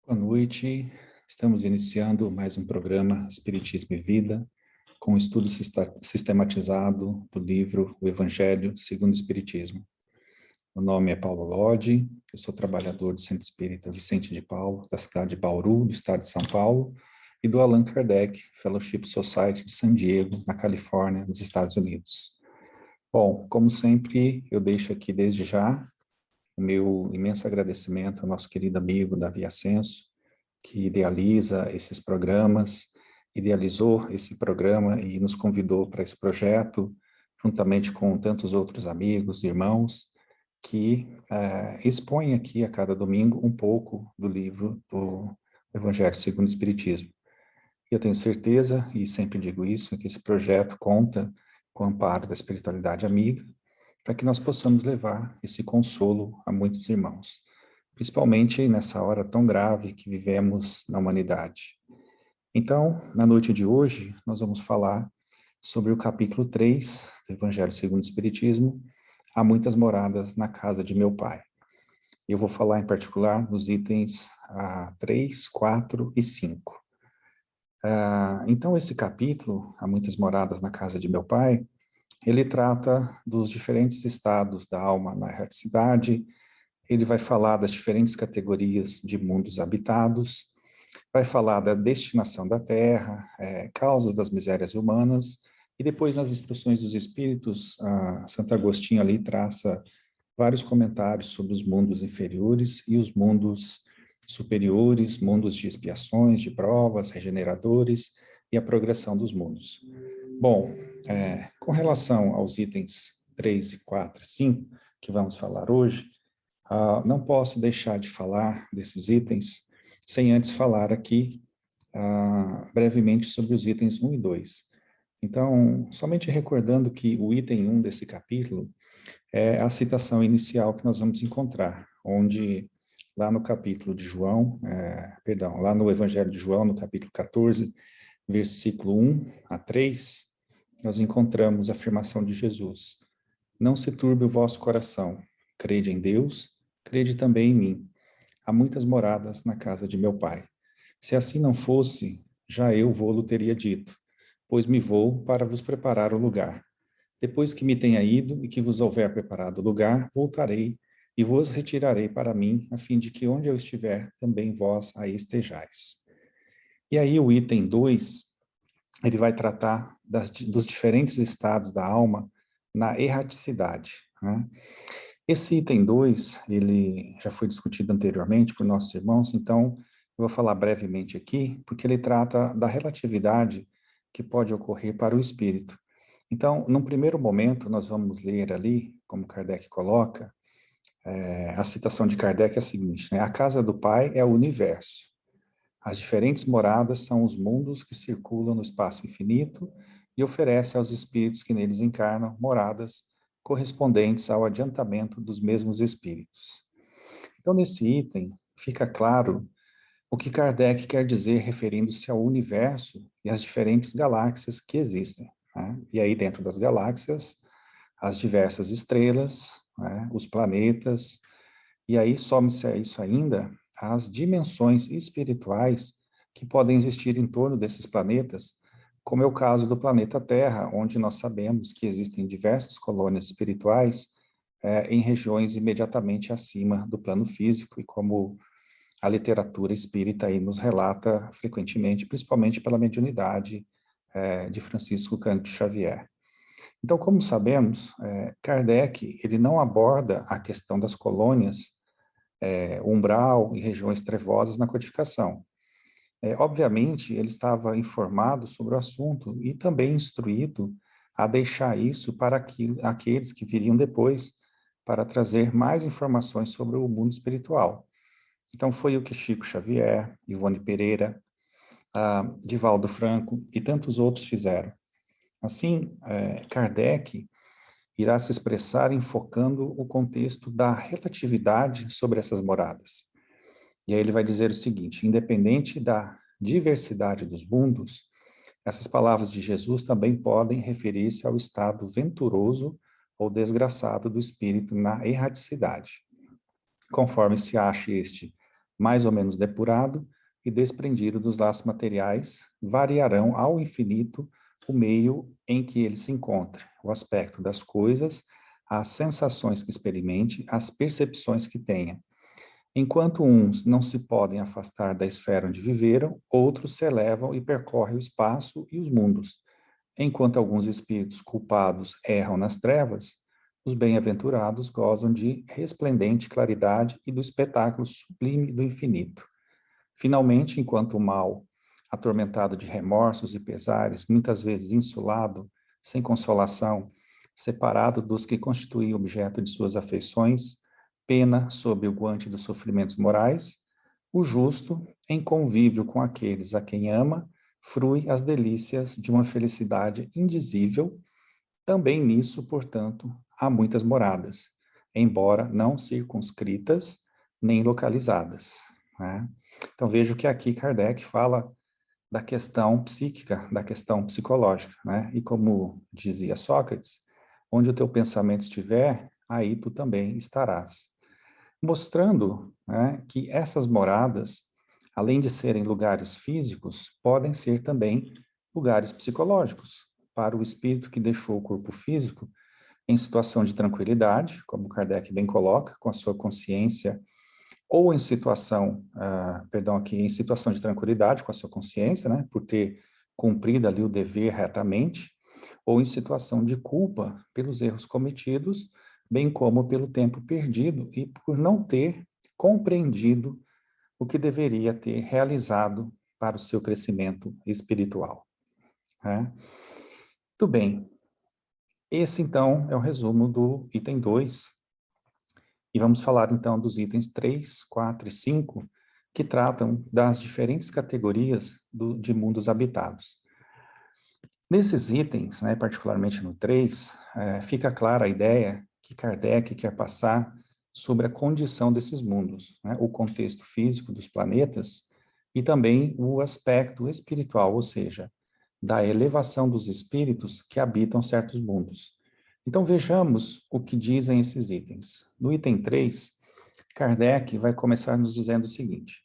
Boa noite, estamos iniciando mais um programa Espiritismo e Vida, com um estudo sistematizado do livro O Evangelho segundo o Espiritismo. Meu nome é Paulo Lodi, eu sou trabalhador do Centro Espírita Vicente de Paulo, da cidade de Bauru, do estado de São Paulo, e do Allan Kardec Fellowship Society de San Diego, na Califórnia, nos Estados Unidos. Bom, como sempre, eu deixo aqui desde já o meu imenso agradecimento ao nosso querido amigo Davi Ascenso, que idealiza esses programas, idealizou esse programa e nos convidou para esse projeto, juntamente com tantos outros amigos, irmãos, que expõem aqui a cada domingo um pouco do livro do Evangelho segundo o Espiritismo. E eu tenho certeza, e sempre digo isso, que esse projeto conta com o amparo da espiritualidade amiga, para que nós possamos levar esse consolo a muitos irmãos, principalmente nessa hora tão grave que vivemos na humanidade. Então, na noite de hoje, nós vamos falar sobre o capítulo 3 do Evangelho segundo o Espiritismo, Há muitas moradas na casa de meu pai. Eu vou falar em particular nos itens 3, 4 e 5. Então, esse capítulo, Há muitas moradas na casa de meu pai, ele trata dos diferentes estados da alma na erraticidade. Ele vai falar das diferentes categorias de mundos habitados, vai falar da destinação da Terra, causas das misérias humanas, e depois nas instruções dos Espíritos, Santo Agostinho ali traça vários comentários sobre os mundos inferiores e os mundos superiores, mundos de expiações, de provas, regeneradores e a progressão dos mundos. Bom, com relação aos itens 3, 4 e 5, que vamos falar hoje, não posso deixar de falar desses itens sem antes falar aqui brevemente sobre os itens 1 e 2. Então, somente recordando que o item 1 desse capítulo é a citação inicial que nós vamos encontrar, onde lá no capítulo de João, lá no Evangelho de João, no capítulo 14, versículo 1 a 3, nós encontramos a afirmação de Jesus: Não se turbe o vosso coração, crede em Deus, crede também em mim. Há muitas moradas na casa de meu pai. Se assim não fosse, já eu vou-lo teria dito, pois me vou para vos preparar o lugar. Depois que me tenha ido e que vos houver preparado o lugar, voltarei e vos retirarei para mim, a fim de que onde eu estiver, também vós aí estejais. E aí o item 2, ele vai tratar dos diferentes estados da alma na erraticidade, né? Esse item 2, ele já foi discutido anteriormente por nossos irmãos, então eu vou falar brevemente aqui, porque ele trata da relatividade que pode ocorrer para o espírito. Então, num primeiro momento, nós vamos ler ali, como Kardec coloca, a citação de Kardec é a seguinte, né? A casa do Pai é o universo. As diferentes moradas são os mundos que circulam no espaço infinito e oferece aos espíritos que neles encarnam moradas correspondentes ao adiantamento dos mesmos espíritos. Então, nesse item, fica claro o que Kardec quer dizer referindo-se ao universo e às diferentes galáxias que existem, né? E aí, dentro das galáxias, as diversas estrelas, né? Os planetas, e aí some-se a isso ainda as dimensões espirituais que podem existir em torno desses planetas, como é o caso do planeta Terra, onde nós sabemos que existem diversas colônias espirituais em regiões imediatamente acima do plano físico, e como a literatura espírita aí nos relata frequentemente, principalmente pela mediunidade de Francisco Cândido Xavier. Então, como sabemos, Kardec ele não aborda a questão das colônias umbral e regiões trevosas na codificação. Obviamente, ele estava informado sobre o assunto e também instruído a deixar isso para aqueles que viriam depois para trazer mais informações sobre o mundo espiritual. Então, foi o que Chico Xavier, Ivone Pereira, Divaldo Franco e tantos outros fizeram. Assim, Kardec irá se expressar enfocando o contexto da relatividade sobre essas moradas. E aí ele vai dizer o seguinte: independente da diversidade dos mundos, essas palavras de Jesus também podem referir-se ao estado venturoso ou desgraçado do espírito na erraticidade, conforme se ache este mais ou menos depurado e desprendido dos laços materiais, variarão ao infinito o meio em que ele se encontre, o aspecto das coisas, as sensações que experimente, as percepções que tenha. Enquanto uns não se podem afastar da esfera onde viveram, outros se elevam e percorrem o espaço e os mundos. Enquanto alguns espíritos culpados erram nas trevas, os bem-aventurados gozam de resplendente claridade e do espetáculo sublime do infinito. Finalmente, enquanto o mal, atormentado de remorsos e pesares, muitas vezes insulado, sem consolação, separado dos que constituem objeto de suas afeições, pena sob o guante dos sofrimentos morais, o justo, em convívio com aqueles a quem ama, frui as delícias de uma felicidade indizível. Também nisso, portanto, há muitas moradas, embora não circunscritas nem localizadas, né? Então, vejo que aqui Kardec fala da questão psíquica, da questão psicológica, né? E como dizia Sócrates, onde o teu pensamento estiver, aí tu também estarás. Mostrando, né, que essas moradas, além de serem lugares físicos, podem ser também lugares psicológicos, para o espírito que deixou o corpo físico em situação de tranquilidade, como Kardec bem coloca, com a sua consciência, ou em situação, aqui em situação de tranquilidade com a sua consciência, né, por ter cumprido ali o dever retamente, ou em situação de culpa pelos erros cometidos, bem como pelo tempo perdido e por não ter compreendido o que deveria ter realizado para o seu crescimento espiritual, né? Muito bem. Esse, então, é o resumo do item 2. E vamos falar, então, dos itens 3, 4 e 5, que tratam das diferentes categorias de mundos habitados. Nesses itens, né, particularmente no 3, fica clara a ideia que Kardec quer passar sobre a condição desses mundos, né, o contexto físico dos planetas e também o aspecto espiritual, ou seja, da elevação dos espíritos que habitam certos mundos. Então vejamos o que dizem esses itens. No item 3, Kardec vai começar nos dizendo o seguinte,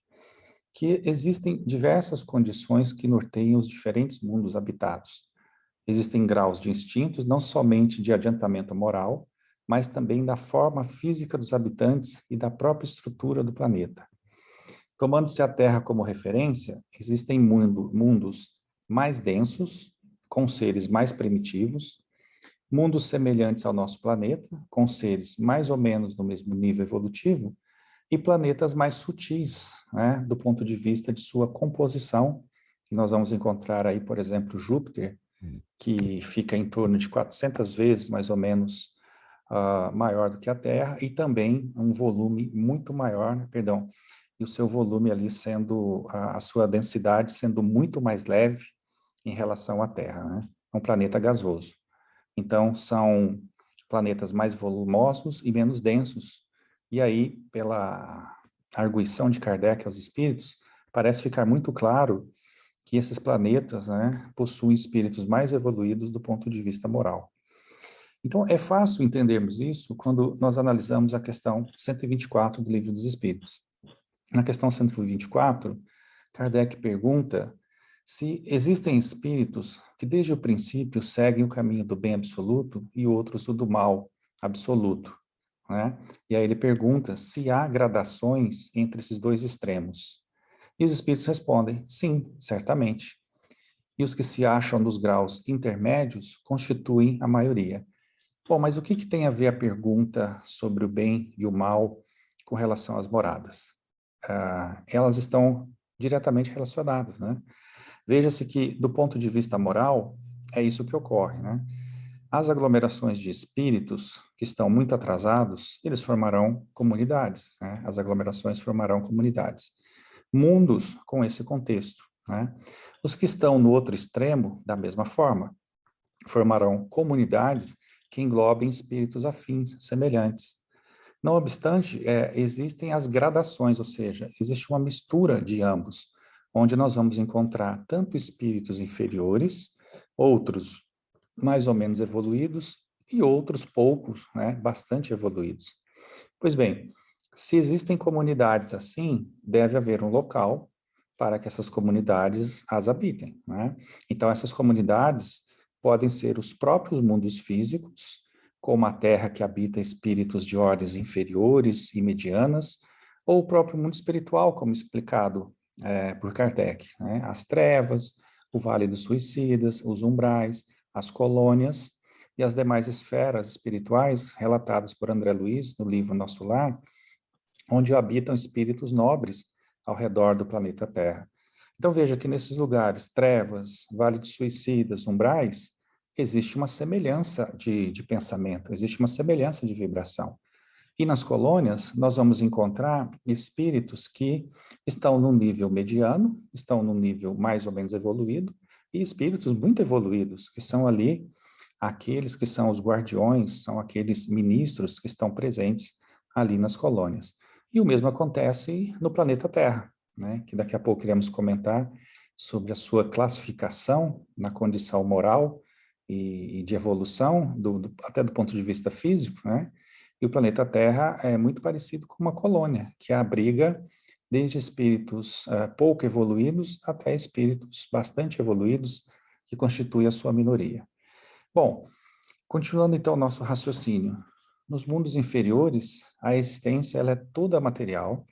que existem diversas condições que norteiam os diferentes mundos habitados. Existem graus de instintos, não somente de adiantamento moral, mas também da forma física dos habitantes e da própria estrutura do planeta. Tomando-se a Terra como referência, existem mundos mais densos, com seres mais primitivos, mundos semelhantes ao nosso planeta, com seres mais ou menos no mesmo nível evolutivo, e planetas mais sutis, né, do ponto de vista de sua composição. Nós vamos encontrar aí, por exemplo, Júpiter, que fica em torno de 400 vezes, mais ou menos, maior do que a Terra, e também um volume muito maior, né, perdão, e o seu volume ali sendo, a sua densidade sendo muito mais leve em relação à Terra, né? É um planeta gasoso. Então, são planetas mais volumosos e menos densos. E aí, pela arguição de Kardec aos espíritos, parece ficar muito claro que esses planetas, né, possuem espíritos mais evoluídos do ponto de vista moral. Então, é fácil entendermos isso quando nós analisamos a questão 124 do Livro dos Espíritos. Na questão 124, Kardec pergunta se existem espíritos que desde o princípio seguem o caminho do bem absoluto e outros o do mal absoluto, né? E aí ele pergunta se há gradações entre esses dois extremos. E os espíritos respondem, sim, certamente. E os que se acham nos graus intermédios constituem a maioria. Bom, mas o que tem a ver a pergunta sobre o bem e o mal com relação às moradas? Elas estão diretamente relacionadas, né? Veja-se que, do ponto de vista moral, é isso que ocorre, né? As aglomerações de espíritos que estão muito atrasados, eles formarão comunidades, né? As aglomerações formarão comunidades. Mundos com esse contexto, né? Os que estão no outro extremo, da mesma forma, formarão comunidades que englobem espíritos afins, semelhantes. Não obstante, existem as gradações, ou seja, existe uma mistura de ambos, onde nós vamos encontrar tanto espíritos inferiores, outros mais ou menos evoluídos, e outros poucos, né, bastante evoluídos. Pois bem, Se existem comunidades assim, deve haver um local para que essas comunidades as habitem, né? Então, essas comunidades podem ser os próprios mundos físicos, como a Terra que habita espíritos de ordens inferiores e medianas, ou o próprio mundo espiritual, como explicado por Kardec, né? As trevas, o Vale dos Suicidas, os umbrais, as colônias e as demais esferas espirituais relatadas por André Luiz no livro Nosso Lar, onde habitam espíritos nobres ao redor do planeta Terra. Então veja que nesses lugares, trevas, vale de suicidas, umbrais, existe uma semelhança de pensamento, existe uma semelhança de vibração. E nas colônias, nós vamos encontrar espíritos que estão num nível mediano, estão num nível mais ou menos evoluído, e espíritos muito evoluídos, que são ali aqueles que são os guardiões, são aqueles ministros que estão presentes ali nas colônias. E o mesmo acontece no planeta Terra, né? Que daqui a pouco iremos comentar sobre a sua classificação na condição moral e de evolução, até do ponto de vista físico, né? E o planeta Terra é muito parecido com uma colônia, que abriga desde espíritos pouco evoluídos até espíritos bastante evoluídos, que constituem a sua minoria. Bom, continuando então o nosso raciocínio. Nos mundos inferiores, a existência ela é toda material,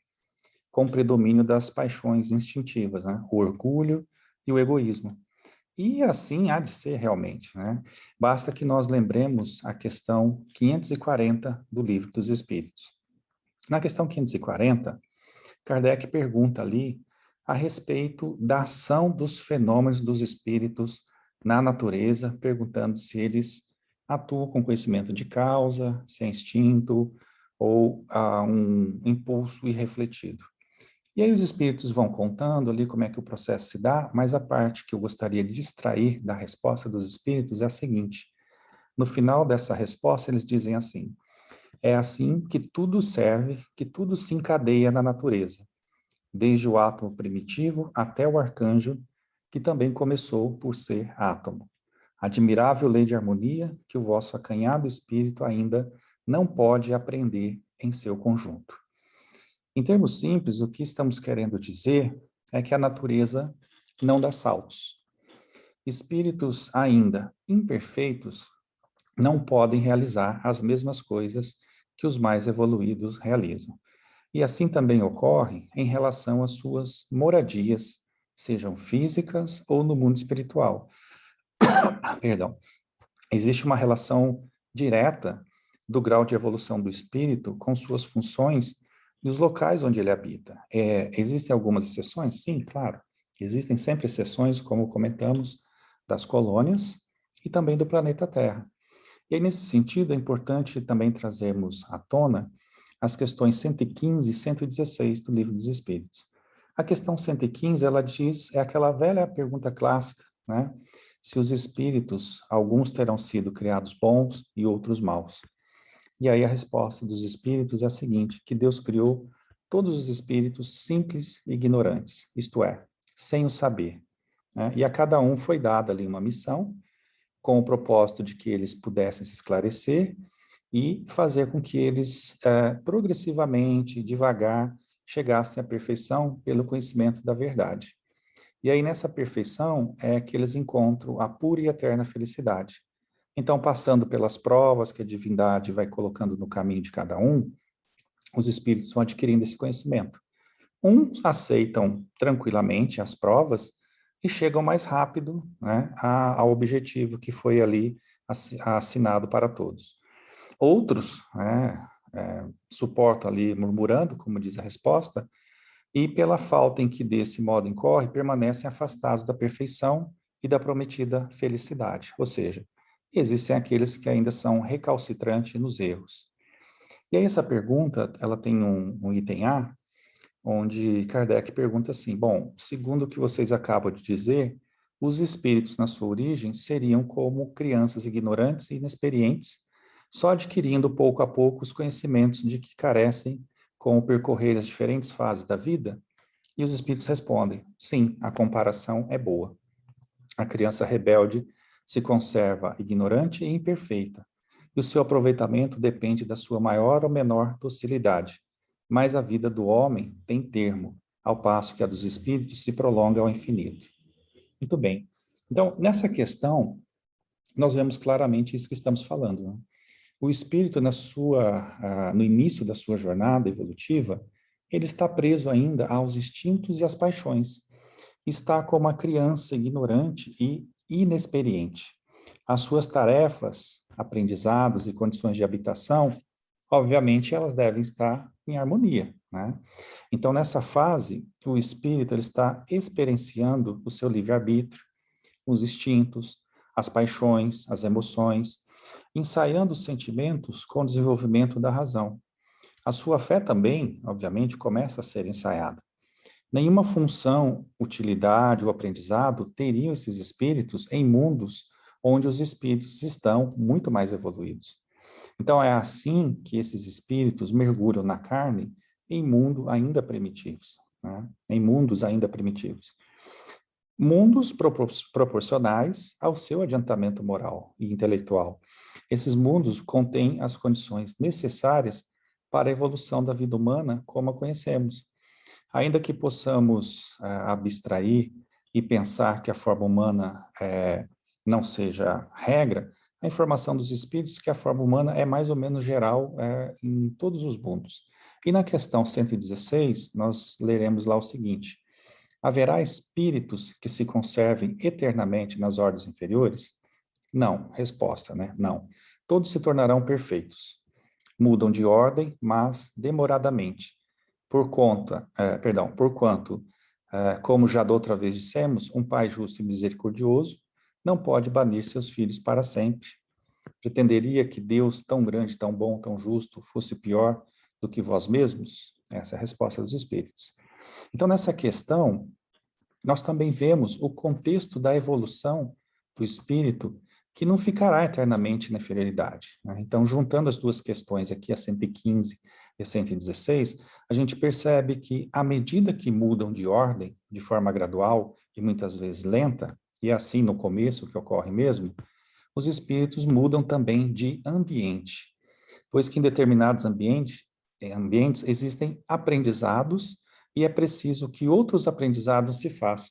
com predomínio das paixões instintivas, né? O orgulho e o egoísmo. E assim há de ser realmente, né? Basta que nós lembremos a questão 540 do Livro dos Espíritos. Na questão 540, Kardec pergunta ali a respeito da ação dos fenômenos dos espíritos na natureza, perguntando se eles atuam com conhecimento de causa, se é instinto ou um impulso irrefletido. E aí os espíritos vão contando ali como é que o processo se dá, mas a parte que eu gostaria de extrair da resposta dos espíritos é a seguinte: no final dessa resposta eles dizem assim: é assim que tudo serve, que tudo se encadeia na natureza, desde o átomo primitivo até o arcanjo, que também começou por ser átomo. Admirável lei de harmonia que o vosso acanhado espírito ainda não pode aprender em seu conjunto. Em termos simples, o que estamos querendo dizer é que a natureza não dá saltos. Espíritos ainda imperfeitos não podem realizar as mesmas coisas que os mais evoluídos realizam. E assim também ocorre em relação às suas moradias, sejam físicas ou no mundo espiritual. Perdão. Existe uma relação direta do grau de evolução do espírito com suas funções e os locais onde ele habita. Existem algumas exceções? Sim, claro. Existem sempre exceções, como comentamos, das colônias e também do planeta Terra. E aí, nesse sentido, é importante também trazermos à tona as questões 115 e 116 do Livro dos Espíritos. A questão 115, ela diz, é aquela velha pergunta clássica, né? Se os espíritos, alguns terão sido criados bons e outros maus. E aí a resposta dos espíritos é a seguinte, que Deus criou todos os espíritos simples e ignorantes, isto é, sem o saber, né? E a cada um foi dada ali uma missão, com o propósito de que eles pudessem se esclarecer e fazer com que eles, progressivamente, devagar, chegassem à perfeição pelo conhecimento da verdade. E aí, nessa perfeição, é que eles encontram a pura e eterna felicidade. Então, passando pelas provas que a divindade vai colocando no caminho de cada um, os espíritos vão adquirindo esse conhecimento. Uns aceitam tranquilamente as provas e chegam mais rápido, né, ao objetivo que foi ali assinado para todos. Outros, né, suportam ali murmurando, como diz a resposta, e pela falta em que desse modo incorre, permanecem afastados da perfeição e da prometida felicidade. Ou seja, existem aqueles que ainda são recalcitrantes nos erros. E aí essa pergunta, ela tem um item A, onde Kardec pergunta assim, bom, segundo o que vocês acabam de dizer, os espíritos na sua origem seriam como crianças ignorantes e inexperientes, só adquirindo pouco a pouco os conhecimentos de que carecem com o percorrer as diferentes fases da vida? E os espíritos respondem, sim, a comparação é boa. A criança rebelde se conserva ignorante e imperfeita, e o seu aproveitamento depende da sua maior ou menor docilidade, mas a vida do homem tem termo, ao passo que a dos espíritos se prolonga ao infinito. Muito bem. Então, nessa questão, nós vemos claramente isso que estamos falando, né? O espírito, no início da sua jornada evolutiva, ele está preso ainda aos instintos e às paixões. Está como uma criança ignorante e inexperiente. As suas tarefas, aprendizados e condições de habitação, obviamente, elas devem estar em harmonia, né? Então, nessa fase, o espírito ele está experienciando o seu livre-arbítrio, os instintos, as paixões, as emoções, ensaiando os sentimentos com o desenvolvimento da razão. A sua fé também, obviamente, começa a ser ensaiada. Nenhuma função, utilidade ou aprendizado teriam esses espíritos em mundos onde os espíritos estão muito mais evoluídos. Então, é assim que esses espíritos mergulham na carne em mundos ainda primitivos, né? Em mundos ainda primitivos. Mundos proporcionais ao seu adiantamento moral e intelectual. Esses mundos contêm as condições necessárias para a evolução da vida humana como a conhecemos. Ainda que possamos abstrair e pensar que a forma humana não seja regra, a informação dos espíritos é que a forma humana é mais ou menos geral em todos os mundos. E na questão 116, nós leremos lá o seguinte: haverá espíritos que se conservem eternamente nas ordens inferiores? Não. Resposta, né? Não. Todos se tornarão perfeitos. Mudam de ordem, mas demoradamente. Porquanto, como já da outra vez dissemos, um pai justo e misericordioso não pode banir seus filhos para sempre. Pretenderia que Deus, tão grande, tão bom, tão justo, fosse pior do que vós mesmos? Essa é a resposta dos espíritos. Então, nessa questão, nós também vemos o contexto da evolução do espírito, que não ficará eternamente na inferioridade, né? Então, juntando as duas questões aqui, a 115 e a 116, a gente percebe que, à medida que mudam de ordem, de forma gradual e muitas vezes lenta, e é assim no começo que ocorre mesmo, os espíritos mudam também de ambiente, pois que em determinados ambientes existem aprendizados e é preciso que outros aprendizados se façam.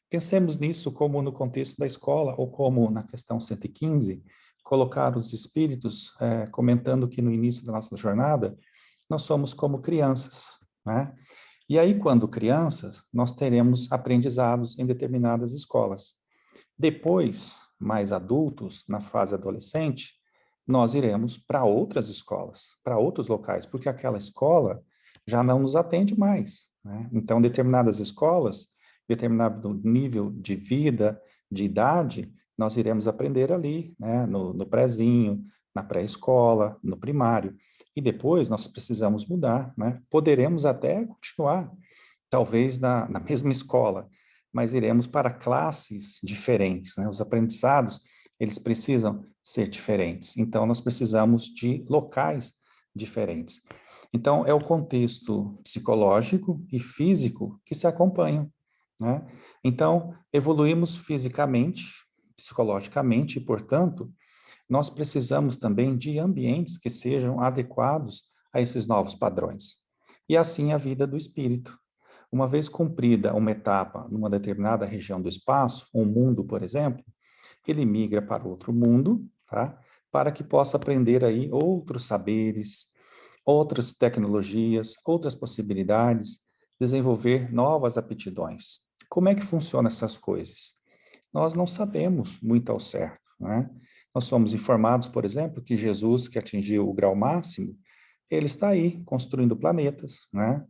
Pensemos nisso como no contexto da escola, ou como na questão 115, colocar os espíritos comentando que no início da nossa jornada, nós somos como crianças, né? E aí, quando crianças, nós teremos aprendizados em determinadas escolas. Depois, mais adultos, na fase adolescente, nós iremos para outras escolas, para outros locais, porque aquela escola já não nos atende mais, né? Então, determinadas escolas, determinado nível de vida, de idade, nós iremos aprender ali, né? No prézinho, na pré-escola, no primário. E depois nós precisamos mudar, né? Poderemos até continuar, talvez na mesma escola, mas iremos para classes diferentes, né? Os aprendizados, eles precisam ser diferentes. Então, nós precisamos de locais diferentes. Então, é o contexto psicológico e físico que se acompanham, né? Então, evoluímos fisicamente, psicologicamente, e, portanto, nós precisamos também de ambientes que sejam adequados a esses novos padrões. E assim a vida do espírito. Uma vez cumprida uma etapa numa determinada região do espaço, um mundo, por exemplo, ele migra para outro mundo, tá? Para que possa aprender aí outros saberes, outras tecnologias, outras possibilidades, desenvolver novas aptidões. Como é que funcionam essas coisas? Nós não sabemos muito ao certo, né? Nós somos informados, por exemplo, que Jesus, que atingiu o grau máximo, ele está aí construindo planetas, né?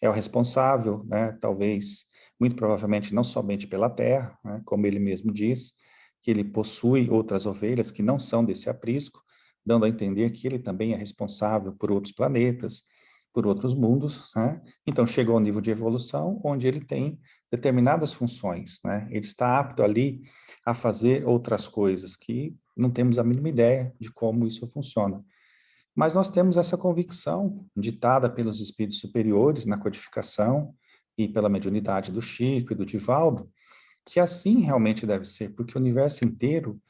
É o responsável, né? Talvez, muito provavelmente, não somente pela Terra, né? Como ele mesmo diz, que ele possui outras ovelhas que não são desse aprisco, dando a entender que ele também é responsável por outros planetas, por outros mundos, né? Então, chegou ao nível de evolução onde ele tem determinadas funções, né? Ele está apto ali a fazer outras coisas que não temos a mínima ideia de como isso funciona. Mas nós temos essa convicção ditada pelos espíritos superiores na codificação e pela mediunidade do Chico e do Divaldo, que assim realmente deve ser, porque o universo inteiro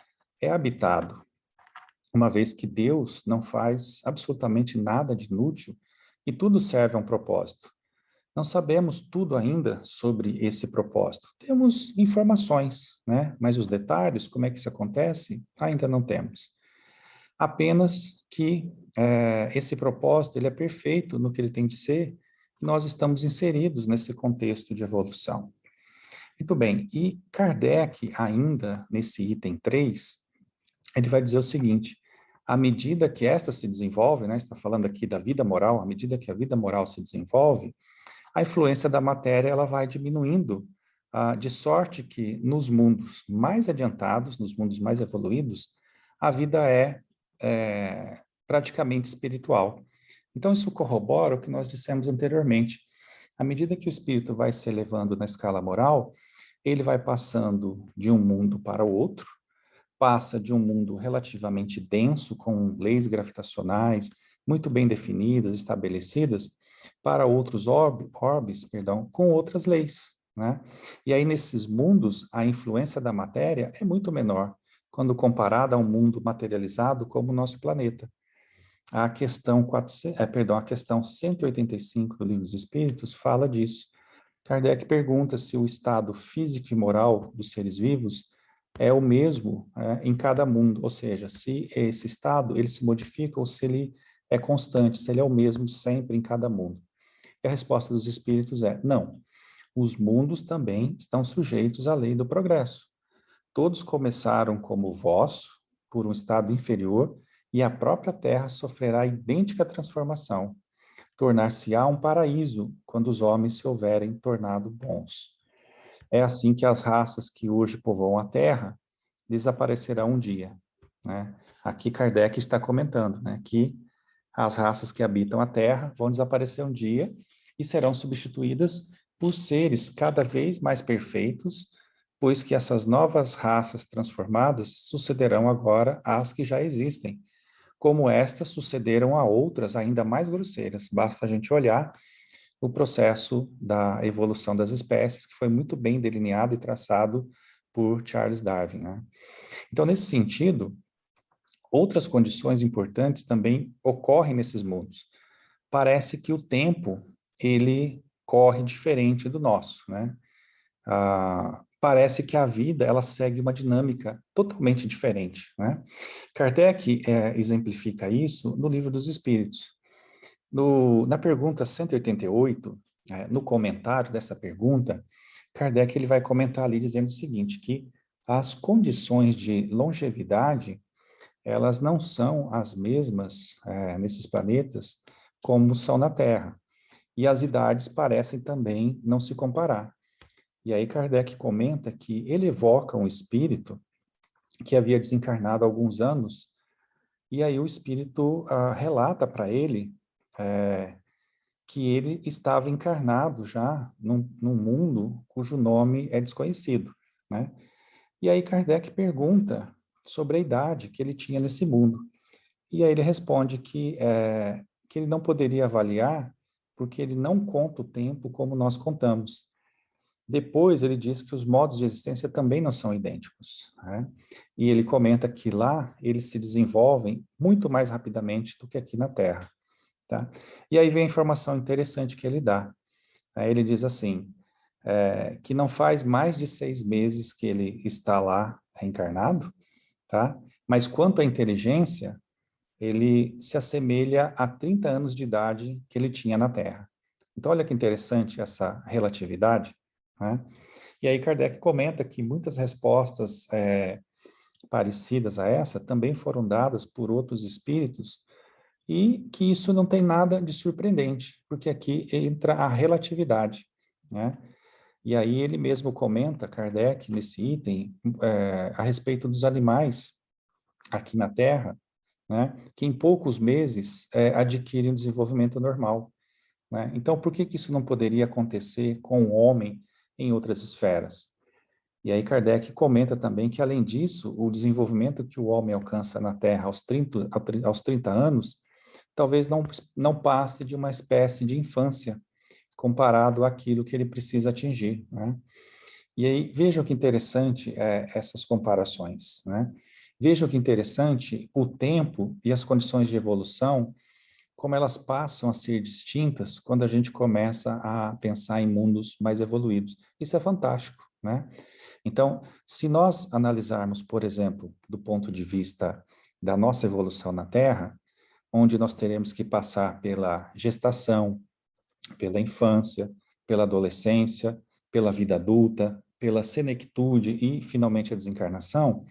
é habitado, uma vez que Deus não faz absolutamente nada de inútil e tudo serve a um propósito. Não sabemos tudo ainda sobre esse propósito. Temos informações, né? Mas os detalhes, como é que isso acontece, ainda não temos. Apenas que esse propósito ele é perfeito no que ele tem de ser, e nós estamos inseridos nesse contexto de evolução. Muito bem, e Kardec, ainda nesse item 3, ele vai dizer o seguinte: à medida que esta se desenvolve, né, está falando aqui da vida moral, à medida que a vida moral se desenvolve, a influência da matéria ela vai diminuindo, de sorte que nos mundos mais adiantados, nos mundos mais evoluídos, a vida é praticamente espiritual. Então, isso corrobora o que nós dissemos anteriormente. À medida que o espírito vai se elevando na escala moral, ele vai passando de um mundo para o outro, passa de um mundo relativamente denso, com leis gravitacionais muito bem definidas, estabelecidas, para outros orbes, com outras leis, né? E aí, nesses mundos, a influência da matéria é muito menor, quando comparada a um mundo materializado como o nosso planeta. A questão, a questão 185 do Livro dos Espíritos fala disso. Kardec pergunta se o estado físico e moral dos seres vivos é o mesmo em cada mundo, ou seja, se esse estado ele se modifica ou se ele é constante, se ele é o mesmo sempre em cada mundo. E a resposta dos espíritos é não. Os mundos também estão sujeitos à lei do progresso. Todos começaram como o vosso, por um estado inferior, e a própria Terra sofrerá idêntica transformação. Tornar-se-á um paraíso quando os homens se houverem tornado bons. É assim que as raças que hoje povoam a Terra desaparecerão um dia, né? Aqui Kardec está comentando, né, que as raças que habitam a Terra vão desaparecer um dia e serão substituídas por seres cada vez mais perfeitos, pois que essas novas raças transformadas sucederão agora às que já existem, como estas sucederam a outras ainda mais grosseiras. Basta a gente olhar o processo da evolução das espécies, que foi muito bem delineado e traçado por Charles Darwin, né? Então, nesse sentido, outras condições importantes também ocorrem nesses mundos. Parece que o tempo, ele corre diferente do nosso, né? Parece que a vida, ela segue uma dinâmica totalmente diferente, né? Kardec exemplifica isso no Livro dos Espíritos. Na pergunta 188, no comentário dessa pergunta, Kardec ele vai comentar ali dizendo o seguinte, que as condições de longevidade, elas não são as mesmas nesses planetas como são na Terra. E as idades parecem também não se comparar. E aí Kardec comenta que ele evoca um espírito que havia desencarnado há alguns anos, e aí o espírito relata para ele que ele estava encarnado já num mundo cujo nome é desconhecido, né? E aí Kardec pergunta sobre a idade que ele tinha nesse mundo. E aí ele responde que ele não poderia avaliar porque ele não conta o tempo como nós contamos. Depois ele diz que os modos de existência também não são idênticos, né? E ele comenta que lá eles se desenvolvem muito mais rapidamente do que aqui na Terra, tá? E aí vem a informação interessante que ele dá. Aí ele diz assim, que não faz mais de 6 meses que ele está lá reencarnado, tá? Mas quanto à inteligência, ele se assemelha a 30 anos de idade que ele tinha na Terra. Então, olha que interessante essa relatividade, né? E aí Kardec comenta que muitas respostas parecidas a essa também foram dadas por outros espíritos e que isso não tem nada de surpreendente, porque aqui entra a relatividade, né? E aí ele mesmo comenta, Kardec, nesse item, a respeito dos animais aqui na Terra, né, que em poucos meses adquirem um desenvolvimento normal, né? Então, por que isso não poderia acontecer com o homem em outras esferas? E aí Kardec comenta também que, além disso, o desenvolvimento que o homem alcança na Terra aos 30 anos, talvez não passe de uma espécie de infância, comparado àquilo que ele precisa atingir, né? E aí, vejam que interessante essas comparações, né? Vejam que interessante o tempo e as condições de evolução como elas passam a ser distintas quando a gente começa a pensar em mundos mais evoluídos. Isso é fantástico, né? Então, se nós analisarmos, por exemplo, do ponto de vista da nossa evolução na Terra, onde nós teremos que passar pela gestação, pela infância, pela adolescência, pela vida adulta, pela senectude e, finalmente, a desencarnação,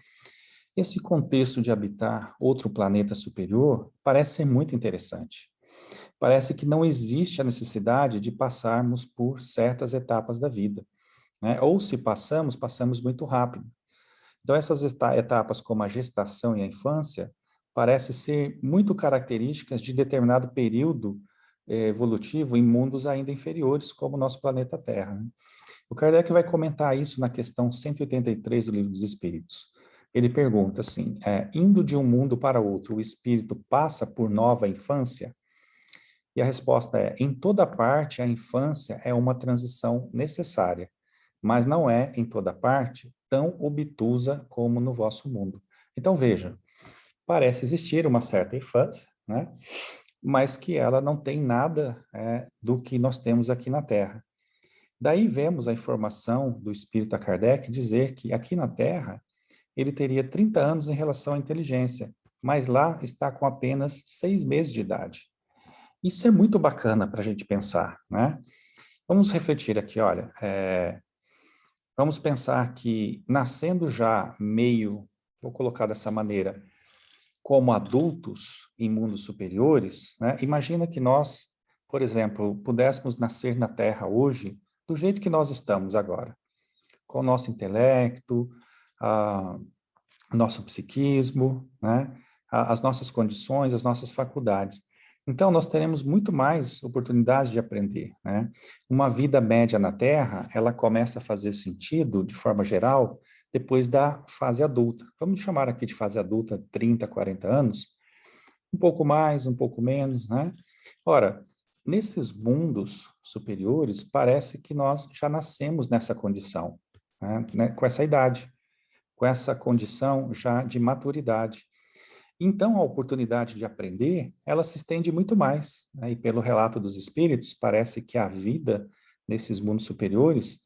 esse contexto de habitar outro planeta superior parece ser muito interessante. Parece que não existe a necessidade de passarmos por certas etapas da vida, né? Ou se passamos, passamos muito rápido. Então, essas etapas como a gestação e a infância parecem ser muito características de determinado período evolutivo em mundos ainda inferiores, como o nosso planeta Terra, né? O Kardec vai comentar isso na questão 183 do Livro dos Espíritos. Ele pergunta assim, indo de um mundo para outro, o espírito passa por nova infância? E a resposta é, em toda parte, a infância é uma transição necessária, mas não é, em toda parte, tão obtusa como no vosso mundo. Então, veja, parece existir uma certa infância, né? Mas que ela não tem nada do que nós temos aqui na Terra. Daí vemos a informação do Espírito Kardec dizer que aqui na Terra ele teria 30 anos em relação à inteligência, mas lá está com apenas 6 meses de idade. Isso é muito bacana para a gente pensar, né? Vamos refletir aqui, olha, vamos pensar que nascendo já meio, vou colocar dessa maneira, como adultos em mundos superiores, né? Imagina que nós, por exemplo, pudéssemos nascer na Terra hoje do jeito que nós estamos agora, com o nosso intelecto, nosso psiquismo, né? As nossas condições, as nossas faculdades. Então, nós teremos muito mais oportunidades de aprender, né? Uma vida média na Terra, ela começa a fazer sentido, de forma geral, depois da fase adulta. Vamos chamar aqui de fase adulta 30, 40 anos, um pouco mais, um pouco menos, né? Ora, nesses mundos superiores, parece que nós já nascemos nessa condição, né? Com essa idade, com essa condição já de maturidade. Então, a oportunidade de aprender, ela se estende muito mais, né? E pelo relato dos espíritos, parece que a vida nesses mundos superiores,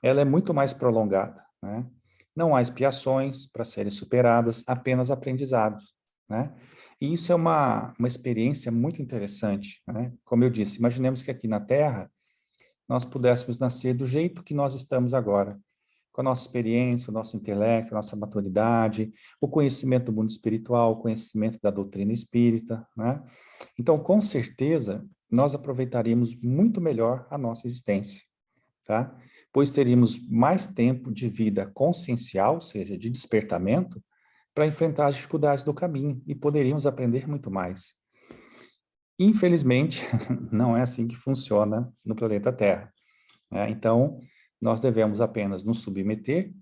ela é muito mais prolongada, né? Não há expiações para serem superadas, apenas aprendizados, né? E isso é uma experiência muito interessante, né? Como eu disse, imaginemos que aqui na Terra, nós pudéssemos nascer do jeito que nós estamos agora, com a nossa experiência, o nosso intelecto, a nossa maturidade, o conhecimento do mundo espiritual, o conhecimento da doutrina espírita, né? Então, com certeza, nós aproveitaríamos muito melhor a nossa existência, tá? Pois teríamos mais tempo de vida consciencial, ou seja, de despertamento, para enfrentar as dificuldades do caminho e poderíamos aprender muito mais. Infelizmente, não é assim que funciona no planeta Terra, né? Então, nós devemos apenas nos submeter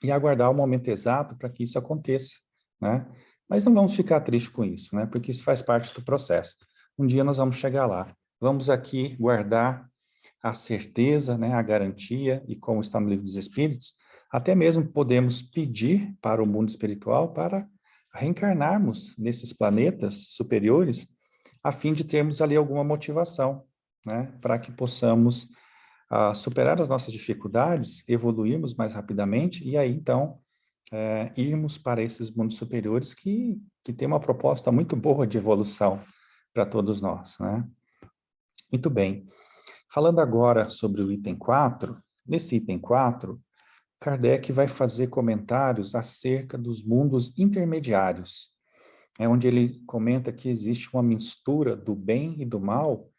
e aguardar o momento exato para que isso aconteça, né? Mas não vamos ficar tristes com isso, né? Porque isso faz parte do processo. Um dia nós vamos chegar lá. Vamos aqui guardar a certeza, né, a garantia, e como está no Livro dos Espíritos, até mesmo podemos pedir para o mundo espiritual para reencarnarmos nesses planetas superiores, a fim de termos ali alguma motivação, né, para que possamos superar as nossas dificuldades, evoluirmos mais rapidamente e aí, então, irmos para esses mundos superiores que tem uma proposta muito boa de evolução para todos nós, né? Muito bem. Falando agora sobre o item 4, nesse item 4, Kardec vai fazer comentários acerca dos mundos intermediários, onde ele comenta que existe uma mistura do bem e do mal,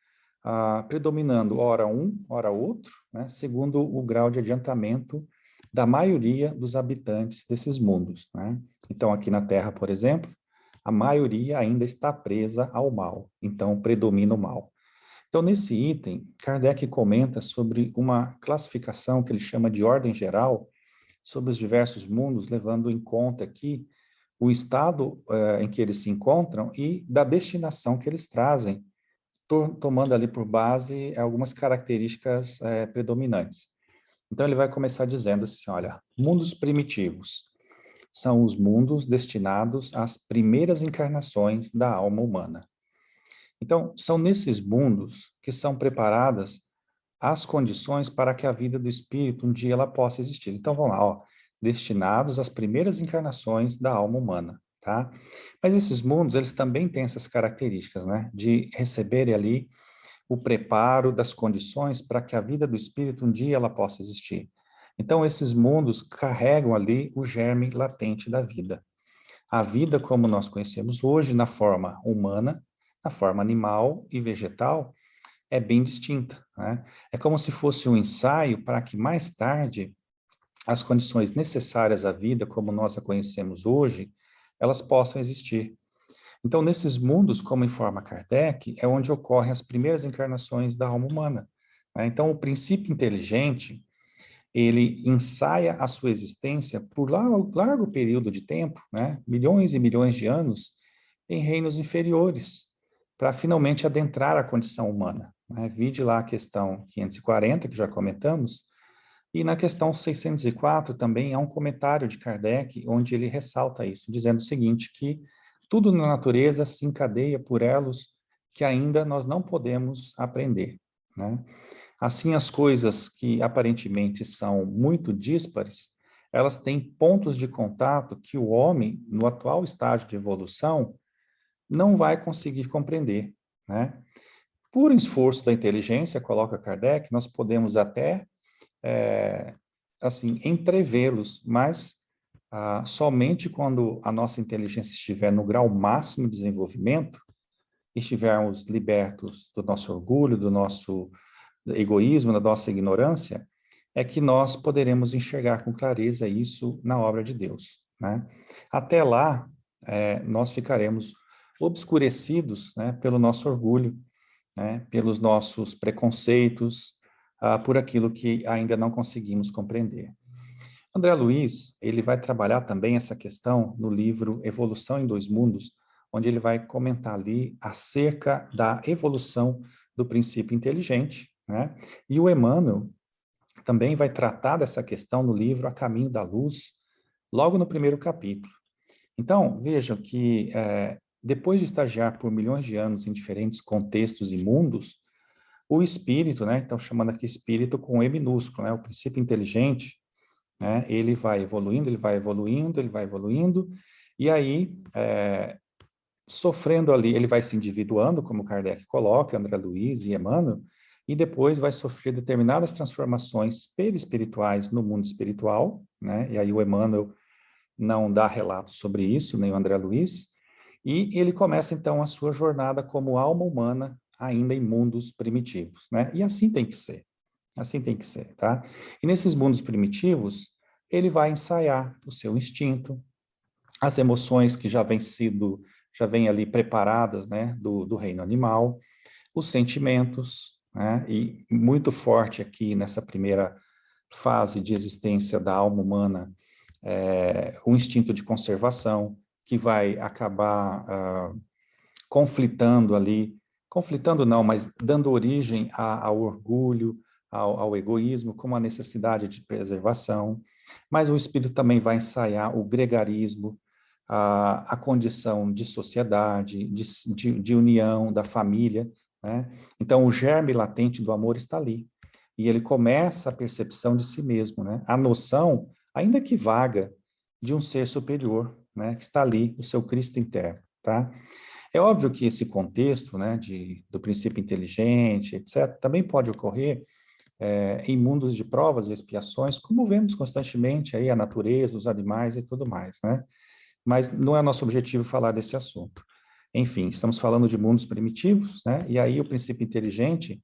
predominando ora um, ora outro, né, segundo o grau de adiantamento da maioria dos habitantes desses mundos, né? Então, aqui na Terra, por exemplo, a maioria ainda está presa ao mal, então predomina o mal. Então, nesse item, Kardec comenta sobre uma classificação que ele chama de ordem geral sobre os diversos mundos, levando em conta aqui o estado em que eles se encontram e da destinação que eles trazem, tomando ali por base algumas características predominantes. Então, ele vai começar dizendo assim, olha, mundos primitivos são os mundos destinados às primeiras encarnações da alma humana. Então, são nesses mundos que são preparadas as condições para que a vida do espírito um dia ela possa existir. Então, vamos lá, ó, destinados às primeiras encarnações da alma humana, tá? Mas esses mundos, eles também têm essas características, né? De receberem ali o preparo das condições para que a vida do espírito um dia ela possa existir. Então, esses mundos carregam ali o germe latente da vida. A vida como nós conhecemos hoje, na forma humana, na forma animal e vegetal, é bem distinta, né? É como se fosse um ensaio para que mais tarde as condições necessárias à vida, como nós a conhecemos hoje, elas possam existir. Então, nesses mundos, como informa Kardec, é onde ocorrem as primeiras encarnações da alma humana, né? Então, o princípio inteligente, ele ensaia a sua existência por largo período de tempo, né? Milhões e milhões de anos, em reinos inferiores, para finalmente adentrar a condição humana, né? Vide lá a questão 540, que já comentamos, e na questão 604 também há um comentário de Kardec, onde ele ressalta isso, dizendo o seguinte, que tudo na natureza se encadeia por elos que ainda nós não podemos aprender, né? Assim, as coisas que aparentemente são muito díspares, elas têm pontos de contato que o homem, no atual estágio de evolução, não vai conseguir compreender, né? Por esforço da inteligência, coloca Kardec, nós podemos até, assim, entrevê-los, mas somente quando a nossa inteligência estiver no grau máximo de desenvolvimento, estivermos libertos do nosso orgulho, do nosso egoísmo, da nossa ignorância, é que nós poderemos enxergar com clareza isso na obra de Deus, né? Até lá, nós ficaremos obscurecidos, né, pelo nosso orgulho, né, pelos nossos preconceitos, por aquilo que ainda não conseguimos compreender. André Luiz, ele vai trabalhar também essa questão no livro Evolução em Dois Mundos, onde ele vai comentar ali acerca da evolução do princípio inteligente, né? E o Emmanuel também vai tratar dessa questão no livro A Caminho da Luz, logo no primeiro capítulo. Então, vejam que depois de estagiar por milhões de anos em diferentes contextos e mundos, o espírito, né, então chamando aqui espírito com E minúsculo, né, o princípio inteligente, né, ele vai evoluindo, ele vai evoluindo, ele vai evoluindo, e aí, sofrendo ali, ele vai se individuando, como Kardec coloca, André Luiz e Emmanuel, e depois vai sofrer determinadas transformações perispirituais no mundo espiritual, né, e aí o Emmanuel não dá relato sobre isso, nem o André Luiz, e ele começa então a sua jornada como alma humana, ainda em mundos primitivos, né? E assim tem que ser. Assim tem que ser, tá? E nesses mundos primitivos, ele vai ensaiar o seu instinto, as emoções que já vêm ali preparadas, né, do reino animal, os sentimentos, né? E muito forte aqui nessa primeira fase de existência da alma humana, o instinto de conservação, que vai acabar conflitando ali, conflitando não, mas dando origem ao orgulho, ao egoísmo, como a necessidade de preservação. Mas o espírito também vai ensaiar o gregarismo, a condição de sociedade, de união, da família, né? Então, o germe latente do amor está ali. E ele começa a percepção de si mesmo, né? A noção, ainda que vaga, de um ser superior, né? Que está ali, o seu Cristo interno, tá? É óbvio que esse contexto, né, do princípio inteligente, etc., também pode ocorrer em mundos de provas e expiações, como vemos constantemente aí a natureza, os animais e tudo mais, né? Mas não é nosso objetivo falar desse assunto. Enfim, estamos falando de mundos primitivos, né? E aí o princípio inteligente,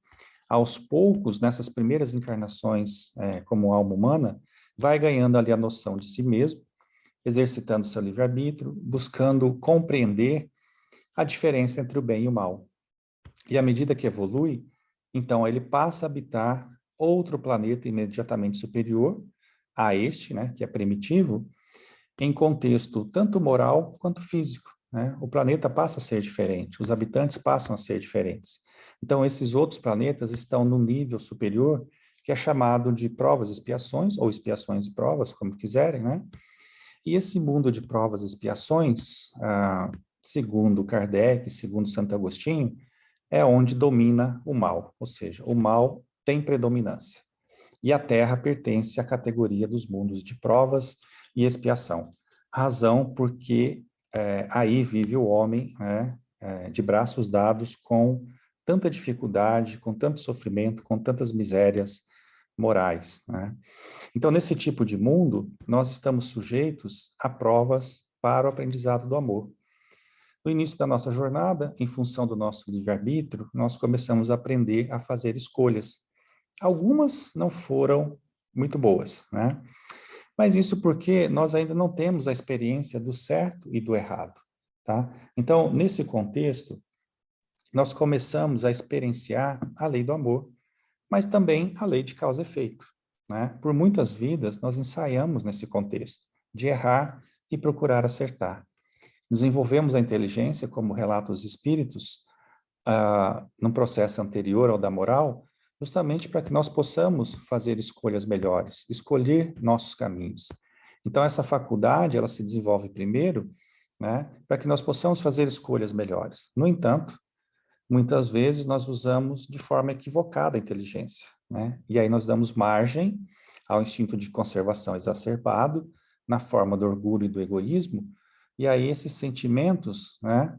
aos poucos, nessas primeiras encarnações como alma humana, vai ganhando ali a noção de si mesmo, exercitando seu livre-arbítrio, buscando compreender a diferença entre o bem e o mal. E à medida que evolui, então ele passa a habitar outro planeta imediatamente superior a este, né, que é primitivo, em contexto tanto moral quanto físico, né? O planeta passa a ser diferente, os habitantes passam a ser diferentes. Então, esses outros planetas estão no nível superior, que é chamado de provas e expiações, ou expiações e provas, como quiserem, né? E esse mundo de provas e expiações, segundo Kardec, segundo Santo Agostinho, é onde domina o mal, ou seja, o mal tem predominância. E a Terra pertence à categoria dos mundos de provas e expiação. Razão porque aí vive o homem, né, de braços dados com tanta dificuldade, com tanto sofrimento, com tantas misérias morais, né? Então, nesse tipo de mundo, nós estamos sujeitos a provas para o aprendizado do amor. No início da nossa jornada, em função do nosso livre-arbítrio, nós começamos a aprender a fazer escolhas. Algumas não foram muito boas, né? Mas isso porque nós ainda não temos a experiência do certo e do errado, tá? Então, nesse contexto, nós começamos a experienciar a lei do amor, mas também a lei de causa e efeito, né? Por muitas vidas, nós ensaiamos nesse contexto, de errar e procurar acertar. Desenvolvemos a inteligência, como relata os espíritos, num processo anterior ao da moral, justamente para que nós possamos fazer escolhas melhores, escolher nossos caminhos. Então, essa faculdade, ela se desenvolve primeiro, né, para que nós possamos fazer escolhas melhores. No entanto, muitas vezes nós usamos de forma equivocada a inteligência, né? E aí nós damos margem ao instinto de conservação exacerbado, na forma do orgulho e do egoísmo, e aí esses sentimentos, né,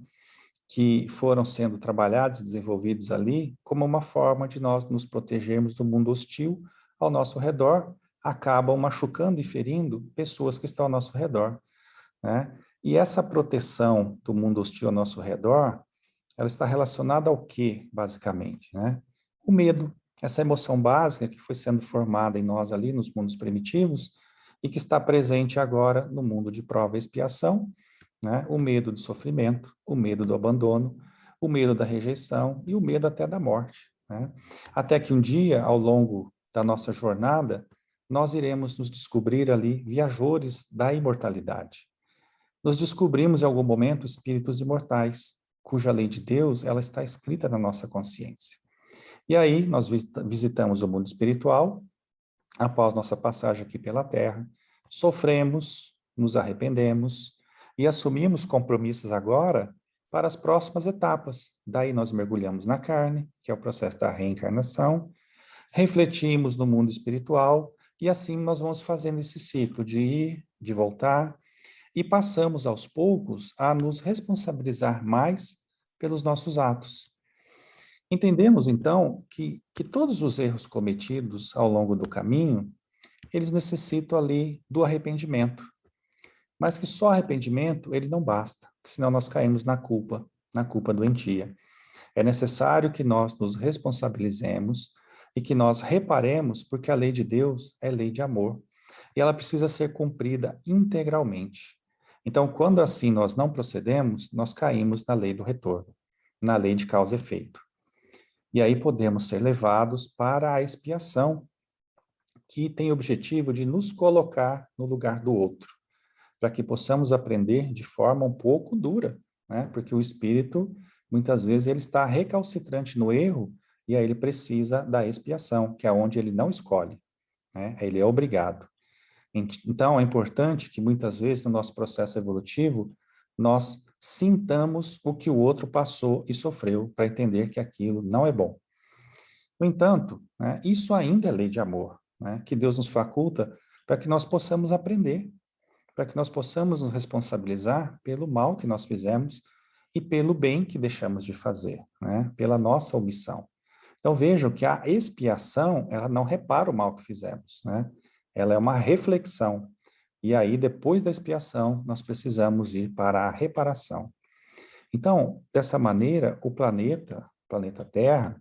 que foram sendo trabalhados e desenvolvidos ali, como uma forma de nós nos protegermos do mundo hostil ao nosso redor, acabam machucando e ferindo pessoas que estão ao nosso redor, né? E essa proteção do mundo hostil ao nosso redor, ela está relacionada ao quê, basicamente, né? O medo, essa emoção básica que foi sendo formada em nós ali nos mundos primitivos e que está presente agora no mundo de prova e expiação, né? O medo do sofrimento, o medo do abandono, o medo da rejeição e o medo até da morte, né? Até que um dia, ao longo da nossa jornada, nós iremos nos descobrir ali viajores da imortalidade. Nos descobrimos em algum momento espíritos imortais, cuja lei de Deus ela está escrita na nossa consciência. E aí nós visitamos o mundo espiritual, após nossa passagem aqui pela Terra, sofremos, nos arrependemos e assumimos compromissos agora para as próximas etapas. Daí nós mergulhamos na carne, que é o processo da reencarnação, refletimos no mundo espiritual e assim nós vamos fazendo esse ciclo de ir, de voltar e passamos aos poucos a nos responsabilizar mais pelos nossos atos. Entendemos, então, que todos os erros cometidos ao longo do caminho, eles necessitam ali do arrependimento. Mas que só arrependimento, ele não basta, senão nós caímos na culpa doentia. É necessário que nós nos responsabilizemos e que nós reparemos, porque a lei de Deus é lei de amor. E ela precisa ser cumprida integralmente. Então, quando assim nós não procedemos, nós caímos na lei do retorno, na lei de causa e efeito. E aí podemos ser levados para a expiação, que tem o objetivo de nos colocar no lugar do outro, para que possamos aprender de forma um pouco dura, né? Porque o espírito, muitas vezes, ele está recalcitrante no erro e aí ele precisa da expiação, que é onde ele não escolhe, né? Ele é obrigado. Então, é importante que muitas vezes no nosso processo evolutivo, nós sintamos o que o outro passou e sofreu para entender que aquilo não é bom. No entanto, né, isso ainda é lei de amor, né, que Deus nos faculta para que nós possamos aprender, para que nós possamos nos responsabilizar pelo mal que nós fizemos e pelo bem que deixamos de fazer, né, pela nossa omissão. Então vejam que a expiação, ela não repara o mal que fizemos, né? Ela é uma reflexão. E aí, depois da expiação, nós precisamos ir para a reparação. Então, dessa maneira, o planeta Terra,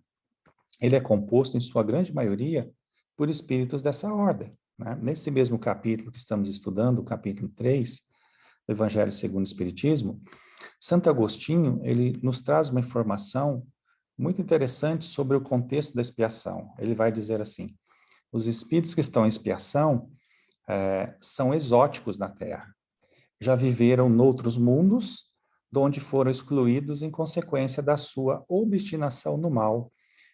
ele é composto, em sua grande maioria, por espíritos dessa ordem, né? Nesse mesmo capítulo que estamos estudando, o capítulo 3, do Evangelho segundo o Espiritismo, Santo Agostinho, ele nos traz uma informação muito interessante sobre o contexto da expiação. Ele vai dizer assim: os espíritos que estão em expiação são exóticos na Terra. Já viveram noutros mundos, de onde foram excluídos em consequência da sua obstinação no mal,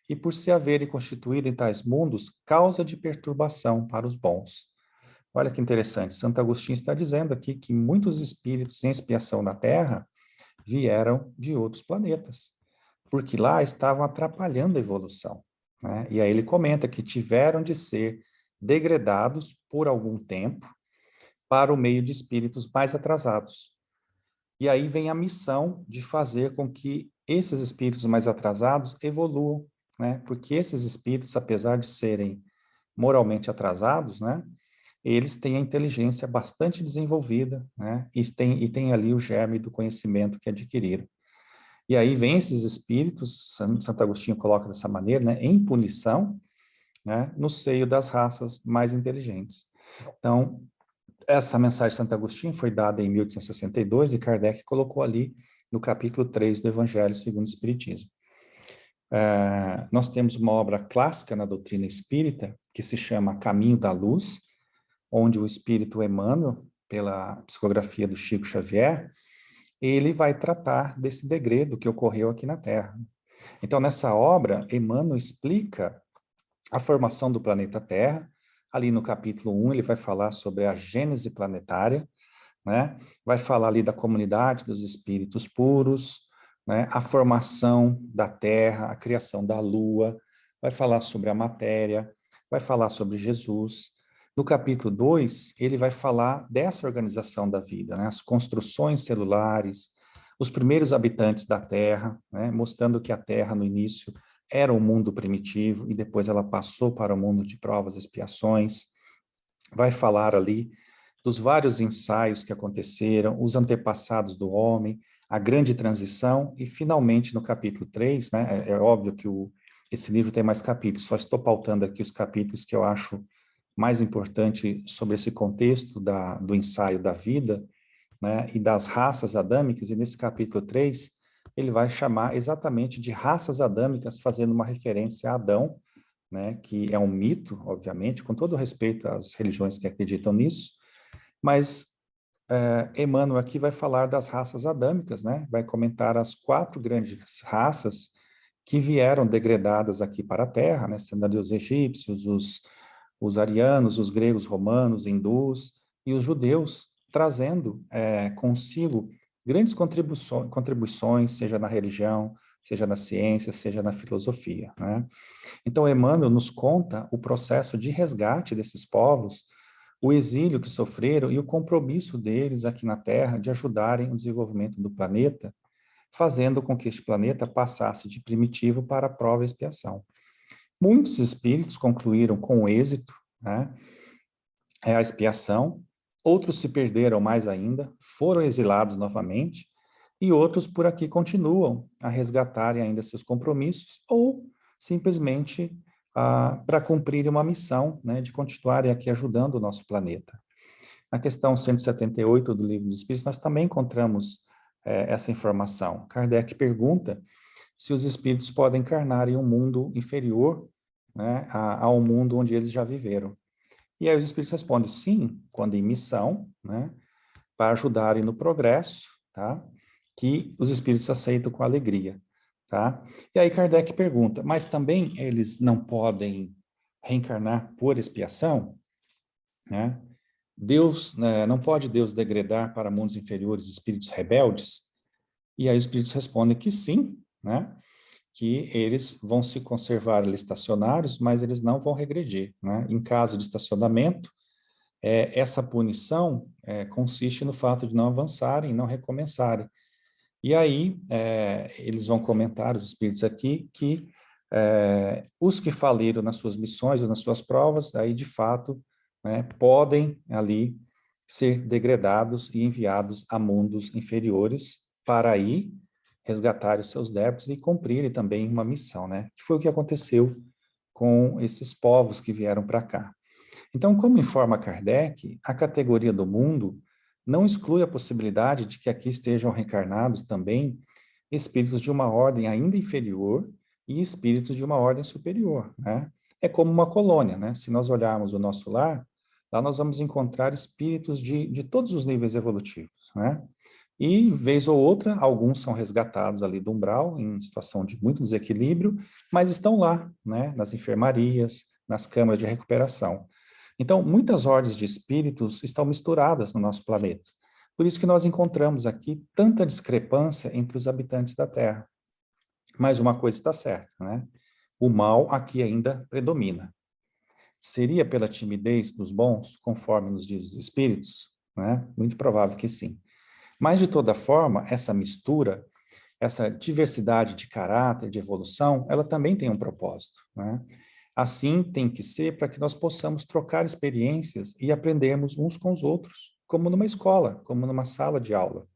e por se haverem constituído em tais mundos causa de perturbação para os bons. Olha que interessante, Santo Agostinho está dizendo aqui que muitos espíritos em expiação na Terra vieram de outros planetas. porque lá estavam atrapalhando a evolução, né? E aí ele comenta que tiveram de ser degradados por algum tempo para o meio de espíritos mais atrasados. E aí vem a missão de fazer com que esses espíritos mais atrasados evoluam, né? Porque esses espíritos, apesar de serem moralmente atrasados, né? Eles têm a inteligência bastante desenvolvida, né? E tem ali o germe do conhecimento que adquiriram. E aí vem esses espíritos, Santo Agostinho coloca dessa maneira, né? Em punição, né? No seio das raças mais inteligentes. Então, essa mensagem de Santo Agostinho foi dada em 1862 e Kardec colocou ali no capítulo 3 do Evangelho segundo o Espiritismo. Nós temos uma obra clássica na doutrina espírita que se chama Caminho da Luz, onde o Espírito Emmanuel, pela psicografia do Chico Xavier, ele vai tratar desse degredo que ocorreu aqui na Terra. Então, nessa obra, Emmanuel explica a formação do planeta Terra. Ali no capítulo 1, ele vai falar sobre a gênese planetária, né? Vai falar ali da comunidade dos espíritos puros, né? A formação da Terra, a criação da Lua, vai falar sobre a matéria, vai falar sobre Jesus. No capítulo 2, ele vai falar dessa organização da vida, né? As construções celulares, os primeiros habitantes da Terra, né? Mostrando que a Terra, no início, era um mundo primitivo e depois ela passou para o mundo de provas e expiações. Vai falar ali dos vários ensaios que aconteceram, os antepassados do homem, a grande transição e, finalmente, no capítulo 3, né, é óbvio que esse livro tem mais capítulos, só estou pautando aqui os capítulos que eu acho mais importante sobre esse contexto do ensaio da vida, né, e das raças adâmicas, e nesse capítulo 3, ele vai chamar exatamente de raças adâmicas, fazendo uma referência a Adão, né, que é um mito, obviamente, com todo respeito às religiões que acreditam nisso, mas Emmanuel aqui vai falar das raças adâmicas, né, vai comentar as 4 grandes raças que vieram degradadas aqui para a Terra, né, sendo ali os egípcios, os arianos, os gregos, romanos, hindus e os judeus, trazendo consigo grandes contribuições, seja na religião, seja na ciência, seja na filosofia, né? Então, Emmanuel nos conta o processo de resgate desses povos, o exílio que sofreram e o compromisso deles aqui na Terra de ajudarem o desenvolvimento do planeta, fazendo com que este planeta passasse de primitivo para a prova e expiação. Muitos espíritos concluíram com êxito, né, a expiação, outros se perderam mais ainda, foram exilados novamente, e outros por aqui continuam a resgatarem ainda seus compromissos, ou simplesmente para cumprirem uma missão, né, de continuarem aqui ajudando o nosso planeta. Na questão 178 do Livro dos Espíritos, nós também encontramos essa informação. Kardec pergunta se os espíritos podem encarnar em um mundo inferior, né, ao mundo onde eles já viveram. E aí os espíritos respondem sim, quando em missão, né, para ajudarem no progresso, tá? Que os espíritos aceitam com alegria, tá? E aí Kardec pergunta, mas também eles não podem reencarnar por expiação, né? Deus, não pode Deus degradar para mundos inferiores espíritos rebeldes? E aí os espíritos respondem que sim, né? Que eles vão se conservar ali estacionários, mas eles não vão regredir, né? Em caso de estacionamento, essa punição consiste no fato de não avançarem, não recomeçarem. E aí, eles vão comentar, os espíritos aqui, que os que faliram nas suas missões ou nas suas provas, aí de fato, né, podem ali ser degradados e enviados a mundos inferiores para aí resgatar os seus débitos e cumprirem também uma missão, né? Que foi o que aconteceu com esses povos que vieram para cá. Então, como informa Kardec, a categoria do mundo não exclui a possibilidade de que aqui estejam reencarnados também espíritos de uma ordem ainda inferior e espíritos de uma ordem superior, né? É como uma colônia, né? Se nós olharmos o nosso lar, lá nós vamos encontrar espíritos de todos os níveis evolutivos, né? E, vez ou outra, alguns são resgatados ali do umbral, em situação de muito desequilíbrio, mas estão lá, né? Nas enfermarias, nas câmaras de recuperação. Então, muitas ordens de espíritos estão misturadas no nosso planeta. Por isso que nós encontramos aqui tanta discrepância entre os habitantes da Terra. Mas uma coisa está certa, né? O mal aqui ainda predomina. Seria pela timidez dos bons, conforme nos diz os espíritos? Né? Muito provável que sim. Mas, de toda forma, essa mistura, essa diversidade de caráter, de evolução, ela também tem um propósito, né? Assim tem que ser para que nós possamos trocar experiências e aprendermos uns com os outros, como numa escola, como numa sala de aula,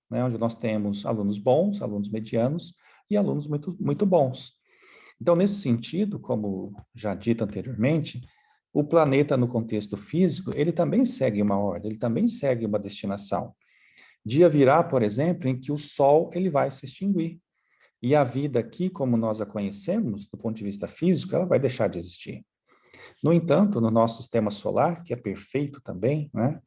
né? Onde nós temos alunos bons, alunos medianos e alunos muito bons. Então, nesse sentido, como já dito anteriormente, o planeta no contexto físico, ele também segue uma ordem, ele também segue uma destinação. Dia virá, por exemplo, em que o Sol ele vai se extinguir. E a vida aqui, como nós a conhecemos, do ponto de vista físico, ela vai deixar de existir. No entanto, no nosso sistema solar, que é perfeito também, né?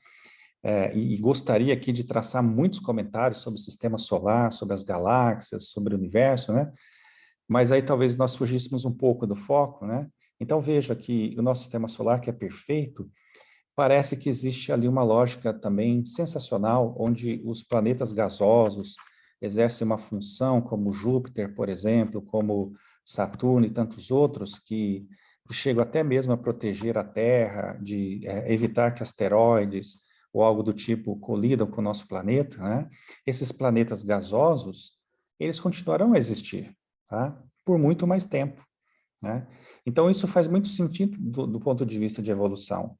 E gostaria aqui de traçar muitos comentários sobre o sistema solar, sobre as galáxias, sobre o universo, né? Mas aí talvez nós fugíssemos um pouco do foco, né? Então veja que o nosso sistema solar, que é perfeito, parece que existe ali uma lógica também sensacional, onde os planetas gasosos exercem uma função, como Júpiter, por exemplo, como Saturno e tantos outros, que chegam até mesmo a proteger a Terra, de evitar que asteroides ou algo do tipo colidam com o nosso planeta, né? Esses planetas gasosos, eles continuarão a existir, tá? Por muito mais tempo, né? Então, isso faz muito sentido do ponto de vista de evolução,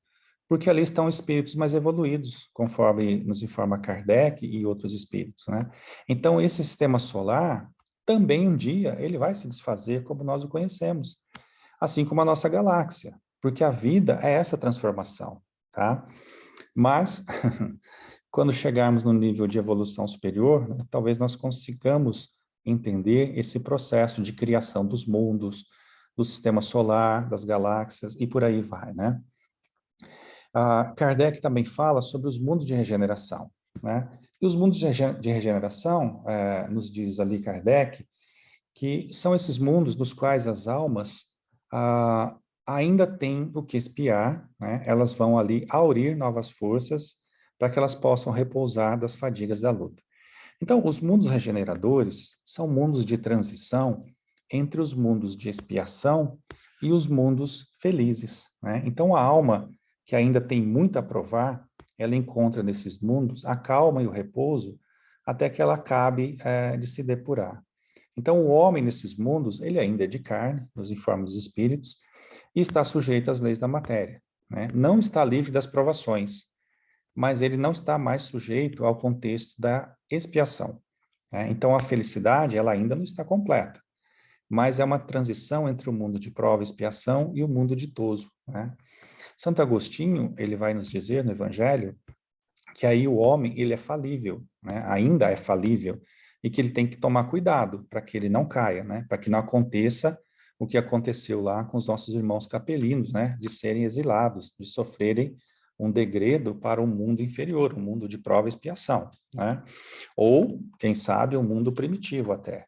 porque ali estão espíritos mais evoluídos, conforme nos informa Kardec e outros espíritos, né? Então, esse sistema solar, também um dia, ele vai se desfazer como nós o conhecemos, assim como a nossa galáxia, porque a vida é essa transformação, tá? Mas, quando chegarmos no nível de evolução superior, né, talvez nós consigamos entender esse processo de criação dos mundos, do sistema solar, das galáxias e por aí vai, né? Kardec também fala sobre os mundos de regeneração, né? E os mundos de regeneração, nos diz ali Kardec, que são esses mundos nos quais as almas ainda têm o que espiar, né? Elas vão ali aurir novas forças para que elas possam repousar das fadigas da luta. Então, os mundos regeneradores são mundos de transição entre os mundos de expiação e os mundos felizes, né? Então, a alma que ainda tem muito a provar, ela encontra nesses mundos a calma e o repouso até que ela acabe de se depurar. Então, o homem nesses mundos, ele ainda é de carne, nos informa os espíritos, e está sujeito às leis da matéria, né? Não está livre das provações, mas ele não está mais sujeito ao contexto da expiação, né? Então, a felicidade, ela ainda não está completa, mas é uma transição entre o mundo de prova e expiação e o mundo ditoso, né? Santo Agostinho, ele vai nos dizer no Evangelho que aí o homem, ele é falível, né? Ainda é falível, e que ele tem que tomar cuidado para que ele não caia, né? Para que não aconteça o que aconteceu lá com os nossos irmãos capelinos, né? De serem exilados, de sofrerem um degredo para um mundo inferior, um mundo de prova e expiação, né? Ou, quem sabe, um mundo primitivo até.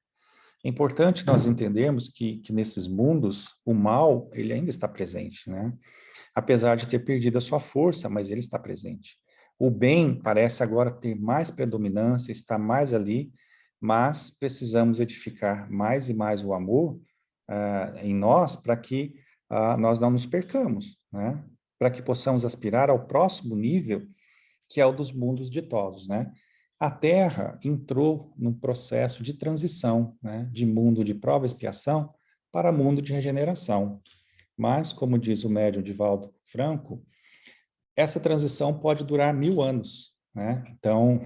É importante nós entendermos que nesses mundos, o mal, ele ainda está presente, né? Apesar de ter perdido a sua força, mas ele está presente. O bem parece agora ter mais predominância, está mais ali, mas precisamos edificar mais e mais o amor em nós para que nós não nos percamos, né? Para que possamos aspirar ao próximo nível, que é o dos mundos ditosos, né? A Terra entrou num processo de transição, né? De mundo de prova e expiação para mundo de regeneração. Mas, como diz o médium Divaldo Franco, essa transição pode durar 1000 anos, né? Então,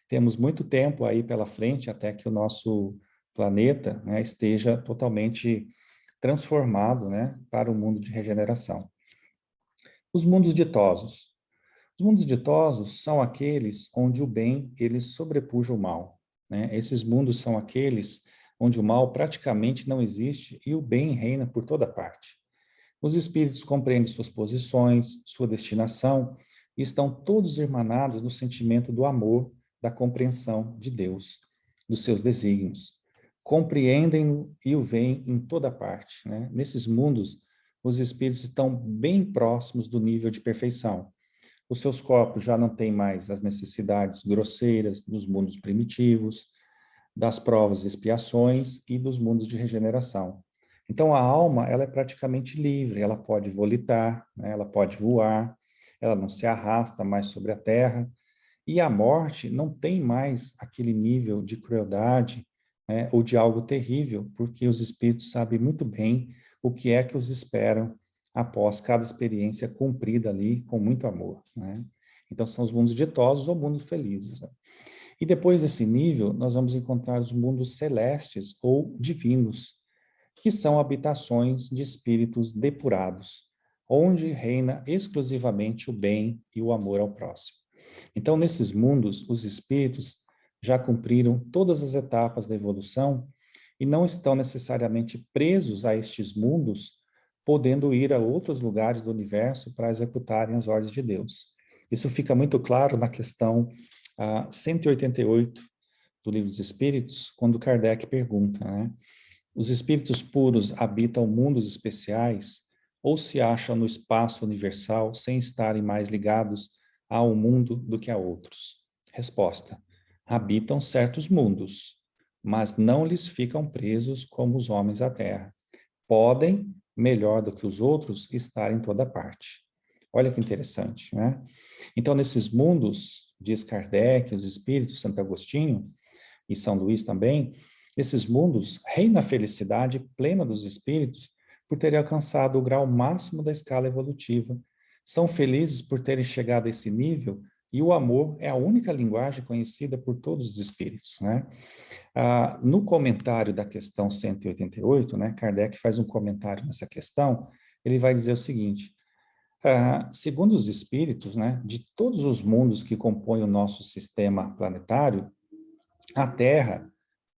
temos muito tempo aí pela frente até que o nosso planeta, né, esteja totalmente transformado, né, para o mundo de regeneração. Os mundos ditosos. Os mundos ditosos são aqueles onde o bem ele sobrepuja o mal, né? Esses mundos são aqueles onde o mal praticamente não existe e o bem reina por toda parte. Os espíritos compreendem suas posições, sua destinação, e estão todos irmanados no sentimento do amor, da compreensão de Deus, dos seus desígnios. Compreendem-no e o veem em toda parte, né? Nesses mundos, os espíritos estão bem próximos do nível de perfeição. Os seus corpos já não têm mais as necessidades grosseiras dos mundos primitivos, das provas e expiações e dos mundos de regeneração. Então, a alma, ela é praticamente livre, ela pode volitar, né? Ela pode voar, ela não se arrasta mais sobre a terra, e a morte não tem mais aquele nível de crueldade, né, ou de algo terrível, porque os espíritos sabem muito bem o que é que os esperam após cada experiência cumprida ali com muito amor, né? Então, são os mundos ditosos ou mundos felizes, né? E depois desse nível, nós vamos encontrar os mundos celestes ou divinos, que são habitações de espíritos depurados, onde reina exclusivamente o bem e o amor ao próximo. Então, nesses mundos, os espíritos já cumpriram todas as etapas da evolução e não estão necessariamente presos a estes mundos, podendo ir a outros lugares do universo para executarem as ordens de Deus. Isso fica muito claro na questão 188 do Livro dos Espíritos, quando Kardec pergunta, né? Os espíritos puros habitam mundos especiais ou se acham no espaço universal sem estarem mais ligados a um mundo do que a outros? Resposta: habitam certos mundos, mas não lhes ficam presos como os homens à terra. Podem, melhor do que os outros, estar em toda parte. Olha que interessante, né? Então, nesses mundos, diz Kardec, os espíritos, Santo Agostinho e São Luís também, esses mundos reina a felicidade plena dos espíritos por terem alcançado o grau máximo da escala evolutiva. São felizes por terem chegado a esse nível e o amor é a única linguagem conhecida por todos os espíritos, né? No comentário da questão 188, né, Kardec faz um comentário nessa questão, ele vai dizer o seguinte: segundo os espíritos, né, de todos os mundos que compõem o nosso sistema planetário, a Terra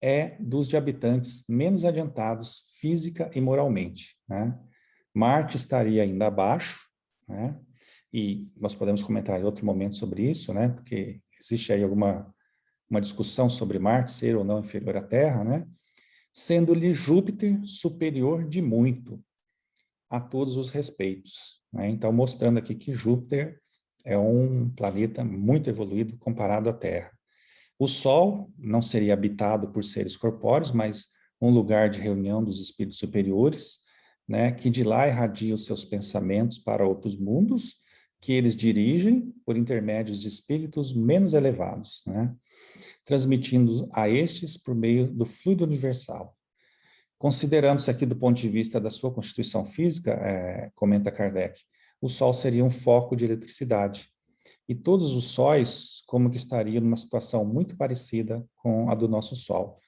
é dos de habitantes menos adiantados física e moralmente, né? Marte estaria ainda abaixo, né? E nós podemos comentar em outro momento sobre isso, né? Porque existe aí uma discussão sobre Marte ser ou não inferior à Terra, né? Sendo-lhe Júpiter superior de muito a todos os respeitos, né? Então, mostrando aqui que Júpiter é um planeta muito evoluído comparado à Terra. O Sol não seria habitado por seres corpóreos, mas um lugar de reunião dos espíritos superiores, né, que de lá irradia os seus pensamentos para outros mundos, que eles dirigem por intermédios de espíritos menos elevados, né, transmitindo a estes por meio do fluido universal. Considerando-se aqui do ponto de vista da sua constituição física, comenta Kardec, o Sol seria um foco de eletricidade, e todos os sóis como que estariam numa situação muito parecida com a do nosso Sol,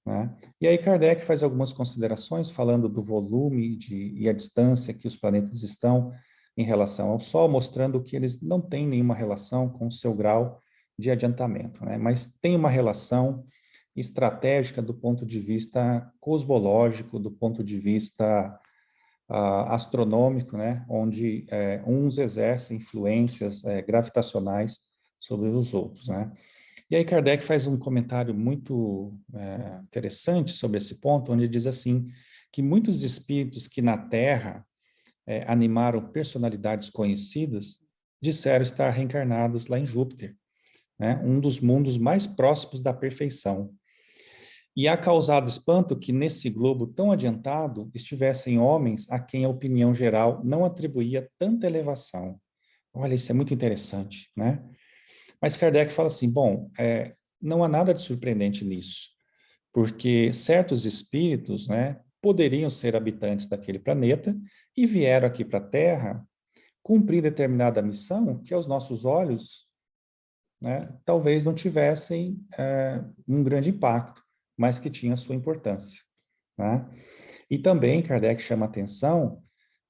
né? E aí Kardec faz algumas considerações falando do volume e a distância que os planetas estão em relação ao Sol, mostrando que eles não têm nenhuma relação com o seu grau de adiantamento, né? Mas tem uma relação estratégica do ponto de vista cosmológico, do ponto de vista astronômico, né, onde uns exercem influências gravitacionais sobre os outros, né. E aí Kardec faz um comentário muito interessante sobre esse ponto, onde ele diz assim, que muitos espíritos que na Terra animaram personalidades conhecidas, disseram estar reencarnados lá em Júpiter, né, um dos mundos mais próximos da perfeição. E há causado espanto que nesse globo tão adiantado estivessem homens a quem a opinião geral não atribuía tanta elevação. Olha, isso é muito interessante, né? Mas Kardec fala assim, bom, não há nada de surpreendente nisso, porque certos espíritos, né, poderiam ser habitantes daquele planeta e vieram aqui para a Terra cumprir determinada missão que aos nossos olhos, né, talvez não tivessem um grande impacto, mas que tinha sua importância, né? E também Kardec chama atenção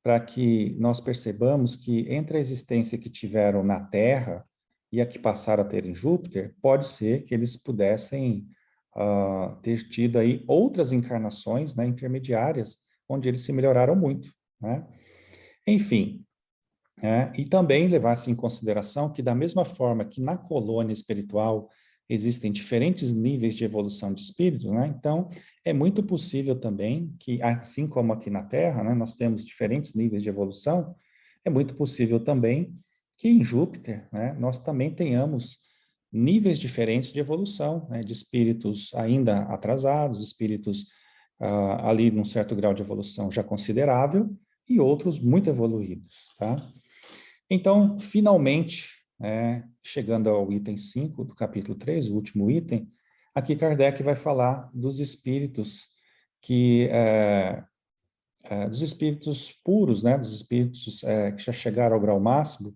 para que nós percebamos que entre a existência que tiveram na Terra e a que passaram a ter em Júpiter, pode ser que eles pudessem ter tido aí outras encarnações, né, intermediárias, onde eles se melhoraram muito, né? Enfim, e também levar-se em consideração que, da mesma forma que na colônia espiritual existem diferentes níveis de evolução de espírito, né? Então, é muito possível também que, assim como aqui na Terra, né, nós temos diferentes níveis de evolução, é muito possível também que em Júpiter, né, nós também tenhamos níveis diferentes de evolução, né, de espíritos ainda atrasados, espíritos ali num certo grau de evolução já considerável, e outros muito evoluídos, tá? Então, finalmente, chegando ao item 5 do capítulo 3, o último item, aqui Kardec vai falar dos espíritos dos espíritos puros, né, dos espíritos que já chegaram ao grau máximo,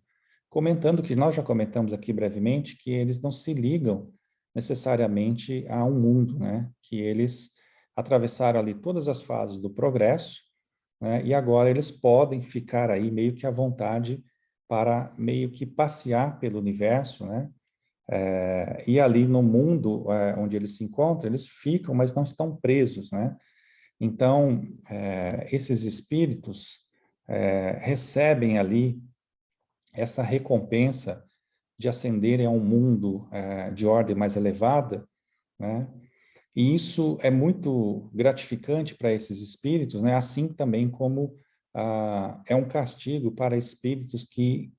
comentando que nós já comentamos aqui brevemente, que eles não se ligam necessariamente a um mundo, né, que eles atravessaram ali todas as fases do progresso, né, e agora eles podem ficar aí meio que à vontade para meio que passear pelo universo, né, e ali no mundo onde eles se encontram, eles ficam, mas não estão presos, né. Então, esses espíritos recebem ali essa recompensa de ascenderem a um mundo de ordem mais elevada, né? E isso é muito gratificante para esses espíritos, né? Assim também como é um castigo para espíritos que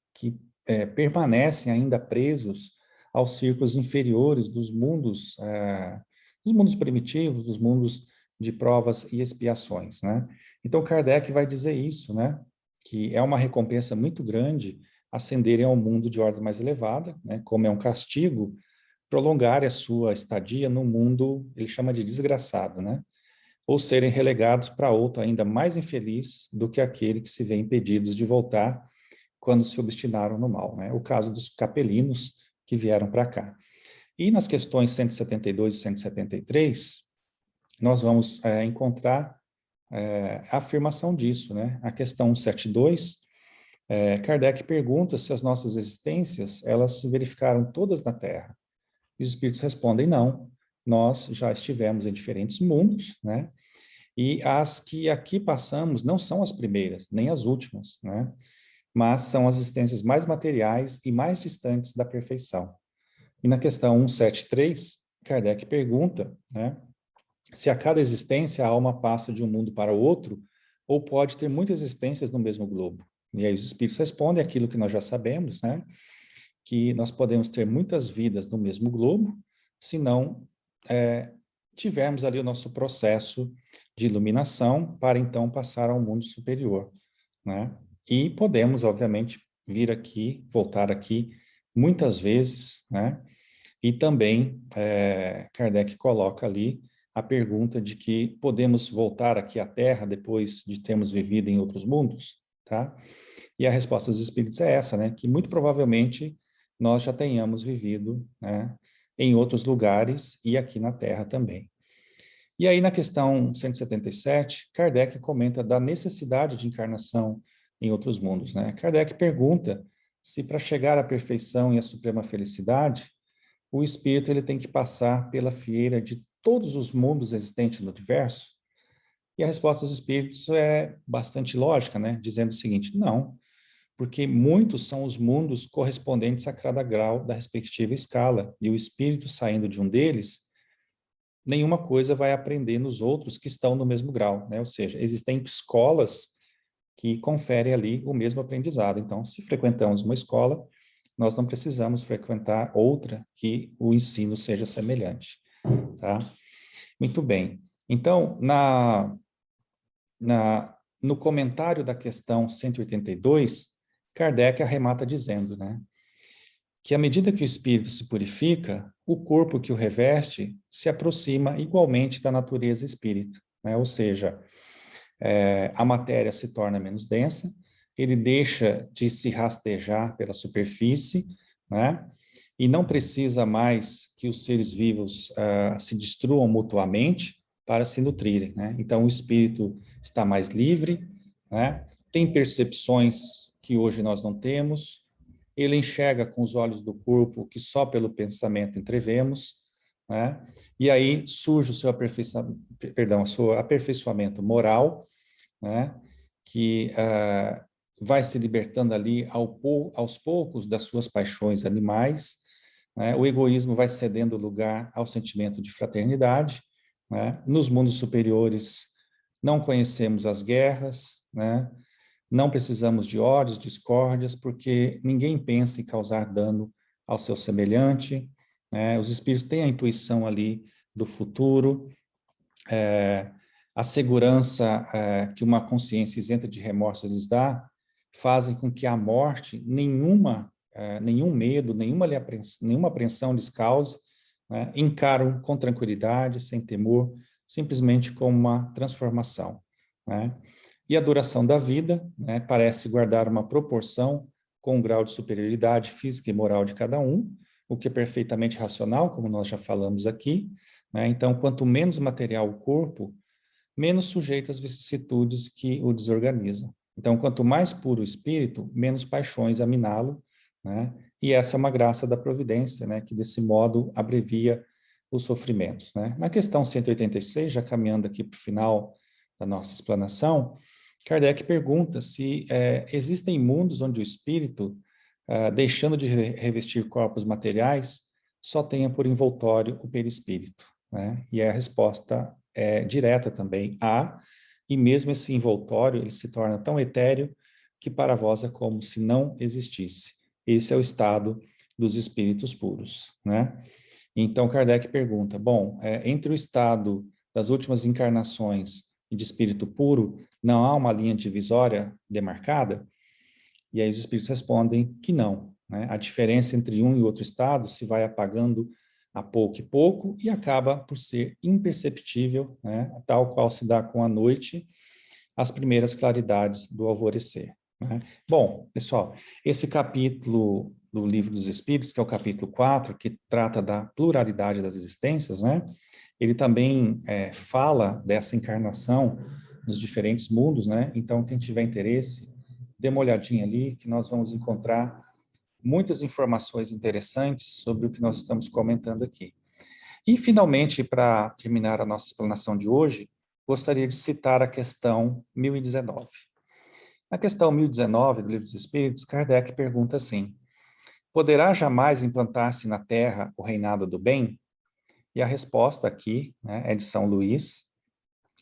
permanecem ainda presos aos círculos inferiores dos mundos primitivos, dos mundos de provas e expiações, né? Então, Kardec vai dizer isso, né? Que é uma recompensa muito grande ascenderem ao mundo de ordem mais elevada, né? Como é um castigo, prolongarem a sua estadia no mundo, ele chama de desgraçado, né? Ou serem relegados para outro ainda mais infeliz do que aquele que se vê impedidos de voltar quando se obstinaram no mal, né? O caso dos capelinos que vieram para cá. E nas questões 172 e 173, nós vamos encontrar a afirmação disso, né? A questão 172, Kardec pergunta se as nossas existências, elas se verificaram todas na Terra. E os espíritos respondem, não, nós já estivemos em diferentes mundos, né? E as que aqui passamos não são as primeiras, nem as últimas, né? Mas são as existências mais materiais e mais distantes da perfeição. E na questão 173, Kardec pergunta, né, se a cada existência a alma passa de um mundo para o outro, ou pode ter muitas existências no mesmo globo. E aí os espíritos respondem aquilo que nós já sabemos, né, que nós podemos ter muitas vidas no mesmo globo, se não tivermos ali o nosso processo de iluminação para então passar ao mundo superior, né? E podemos, obviamente, vir aqui, voltar aqui muitas vezes, né? E também Kardec coloca ali a pergunta de que podemos voltar aqui à Terra depois de termos vivido em outros mundos, tá? E a resposta dos espíritos é essa, né? Que muito provavelmente nós já tenhamos vivido, né, em outros lugares e aqui na Terra também. E aí, na questão 177, Kardec comenta da necessidade de encarnação em outros mundos, né? Kardec pergunta se para chegar à perfeição e à suprema felicidade, o espírito ele tem que passar pela fieira de todos os mundos existentes no universo. E a resposta dos espíritos é bastante lógica, né? Dizendo o seguinte, não, porque muitos são os mundos correspondentes a cada grau da respectiva escala, e o espírito saindo de um deles, nenhuma coisa vai aprender nos outros que estão no mesmo grau, né? Ou seja, existem escolas que conferem ali o mesmo aprendizado. Então, se frequentamos uma escola, nós não precisamos frequentar outra que o ensino seja semelhante, tá? Muito bem. Então, no comentário da questão 182, Kardec arremata dizendo, né, que à medida que o espírito se purifica, o corpo que o reveste se aproxima igualmente da natureza espírita, né? Ou seja, a matéria se torna menos densa, ele deixa de se rastejar pela superfície, né? E não precisa mais que os seres vivos se destruam mutuamente para se nutrirem, né? Então, o espírito está mais livre, né? Tem percepções que hoje nós não temos, ele enxerga com os olhos do corpo que só pelo pensamento entrevemos, né? E aí surge o seu aperfeiçoamento moral, né? Que vai se libertando ali aos poucos das suas paixões animais, né? O egoísmo vai cedendo lugar ao sentimento de fraternidade, né? Nos mundos superiores não conhecemos as guerras, né? Não precisamos de ódios, discórdias, porque ninguém pensa em causar dano ao seu semelhante, né? Os espíritos têm a intuição ali do futuro, a segurança que uma consciência isenta de remorso lhes dá, fazem com que a morte, nenhum medo, nenhuma apreensão lhes cause, né? Encaram com tranquilidade, sem temor, simplesmente como uma transformação, né? E a duração da vida, né, parece guardar uma proporção com um grau de superioridade física e moral de cada um, o que é perfeitamente racional, como nós já falamos aqui, né? Então, quanto menos material o corpo, menos sujeito às vicissitudes que o desorganizam. Então, quanto mais puro o espírito, menos paixões a miná-lo, né? E essa é uma graça da providência, né, que desse modo abrevia os sofrimentos, né? Na questão 186, já caminhando aqui para o final da nossa explanação, Kardec pergunta se existem mundos onde o espírito, deixando de revestir corpos materiais, só tenha por envoltório o perispírito, né? E a resposta é direta também, há, e mesmo esse envoltório, ele se torna tão etéreo que para vós é como se não existisse. Esse é o estado dos espíritos puros, né? Então, Kardec pergunta, bom, entre o estado das últimas encarnações e de espírito puro, não há uma linha divisória demarcada? E aí os espíritos respondem que não, né? A diferença entre um e outro estado se vai apagando a pouco e pouco e acaba por ser imperceptível, né? Tal qual se dá com a noite, as primeiras claridades do alvorecer, né? Bom, pessoal, esse capítulo do Livro dos Espíritos, que é o capítulo 4, que trata da pluralidade das existências, né? Ele também fala dessa encarnação nos diferentes mundos, né? Então, quem tiver interesse, dê uma olhadinha ali, que nós vamos encontrar muitas informações interessantes sobre o que nós estamos comentando aqui. E, finalmente, para terminar a nossa explanação de hoje, gostaria de citar a questão 1019. Na questão 1019 do Livro dos Espíritos, Kardec pergunta assim: poderá jamais implantar-se na Terra o reinado do bem? E a resposta aqui, né, é de São Luís.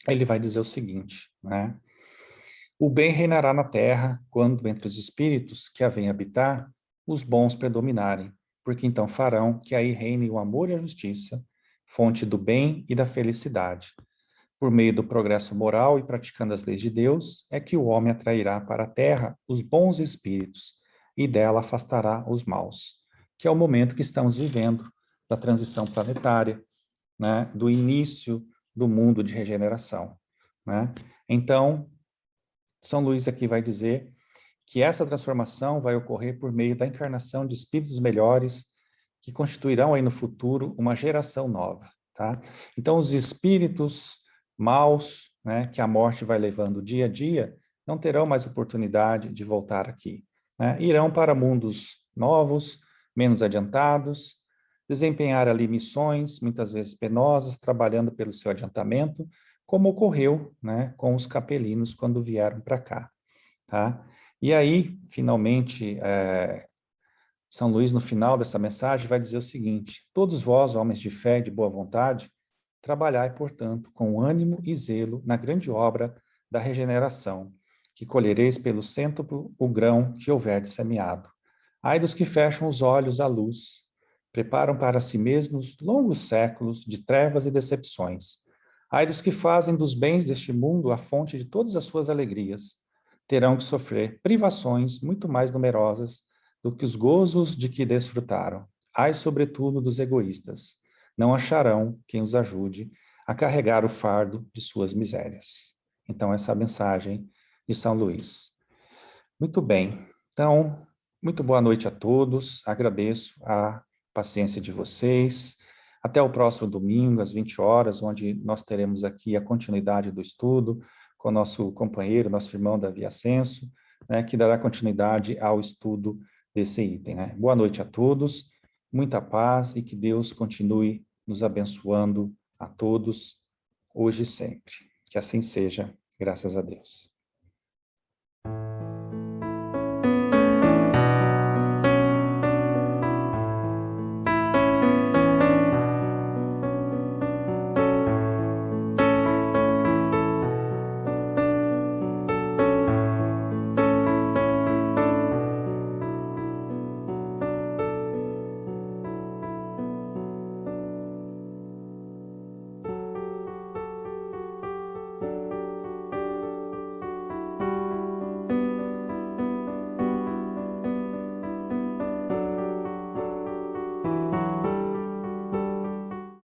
Ele vai dizer o seguinte, né? O bem reinará na Terra quando entre os espíritos que a vêm habitar, os bons predominarem, porque então farão que aí reine o amor e a justiça, fonte do bem e da felicidade. Por meio do progresso moral e praticando as leis de Deus, é que o homem atrairá para a Terra os bons espíritos e dela afastará os maus, que é o momento que estamos vivendo da transição planetária, né, do início do mundo de regeneração, né? Então, São Luís aqui vai dizer que essa transformação vai ocorrer por meio da encarnação de espíritos melhores que constituirão aí no futuro uma geração nova, tá? Então, os espíritos maus, né, que a morte vai levando dia a dia, não terão mais oportunidade de voltar aqui, né? Irão para mundos novos, menos adiantados, desempenhar ali missões, muitas vezes penosas, trabalhando pelo seu adiantamento, como ocorreu, né, com os capelinos quando vieram para cá, tá? E aí, finalmente, São Luís, no final dessa mensagem, vai dizer o seguinte: todos vós, homens de fé e de boa vontade, trabalhai, portanto, com ânimo e zelo na grande obra da regeneração, que colhereis pelo cêntuplo o grão que houverdes semeado. Ai dos que fecham os olhos à luz, preparam para si mesmos longos séculos de trevas e decepções. Ai dos que fazem dos bens deste mundo a fonte de todas as suas alegrias. Terão que sofrer privações muito mais numerosas do que os gozos de que desfrutaram. Ai, sobretudo, dos egoístas. Não acharão quem os ajude a carregar o fardo de suas misérias. Então, essa é a mensagem de São Luís. Muito bem. Então, muito boa noite a todos. Agradeço a paciência de vocês. Até o próximo domingo, às 20 horas, onde nós teremos aqui a continuidade do estudo com o nosso companheiro, nosso irmão Davi Ascenso, né, que dará continuidade ao estudo desse item, né? Boa noite a todos, muita paz e que Deus continue nos abençoando a todos, hoje e sempre. Que assim seja, graças a Deus.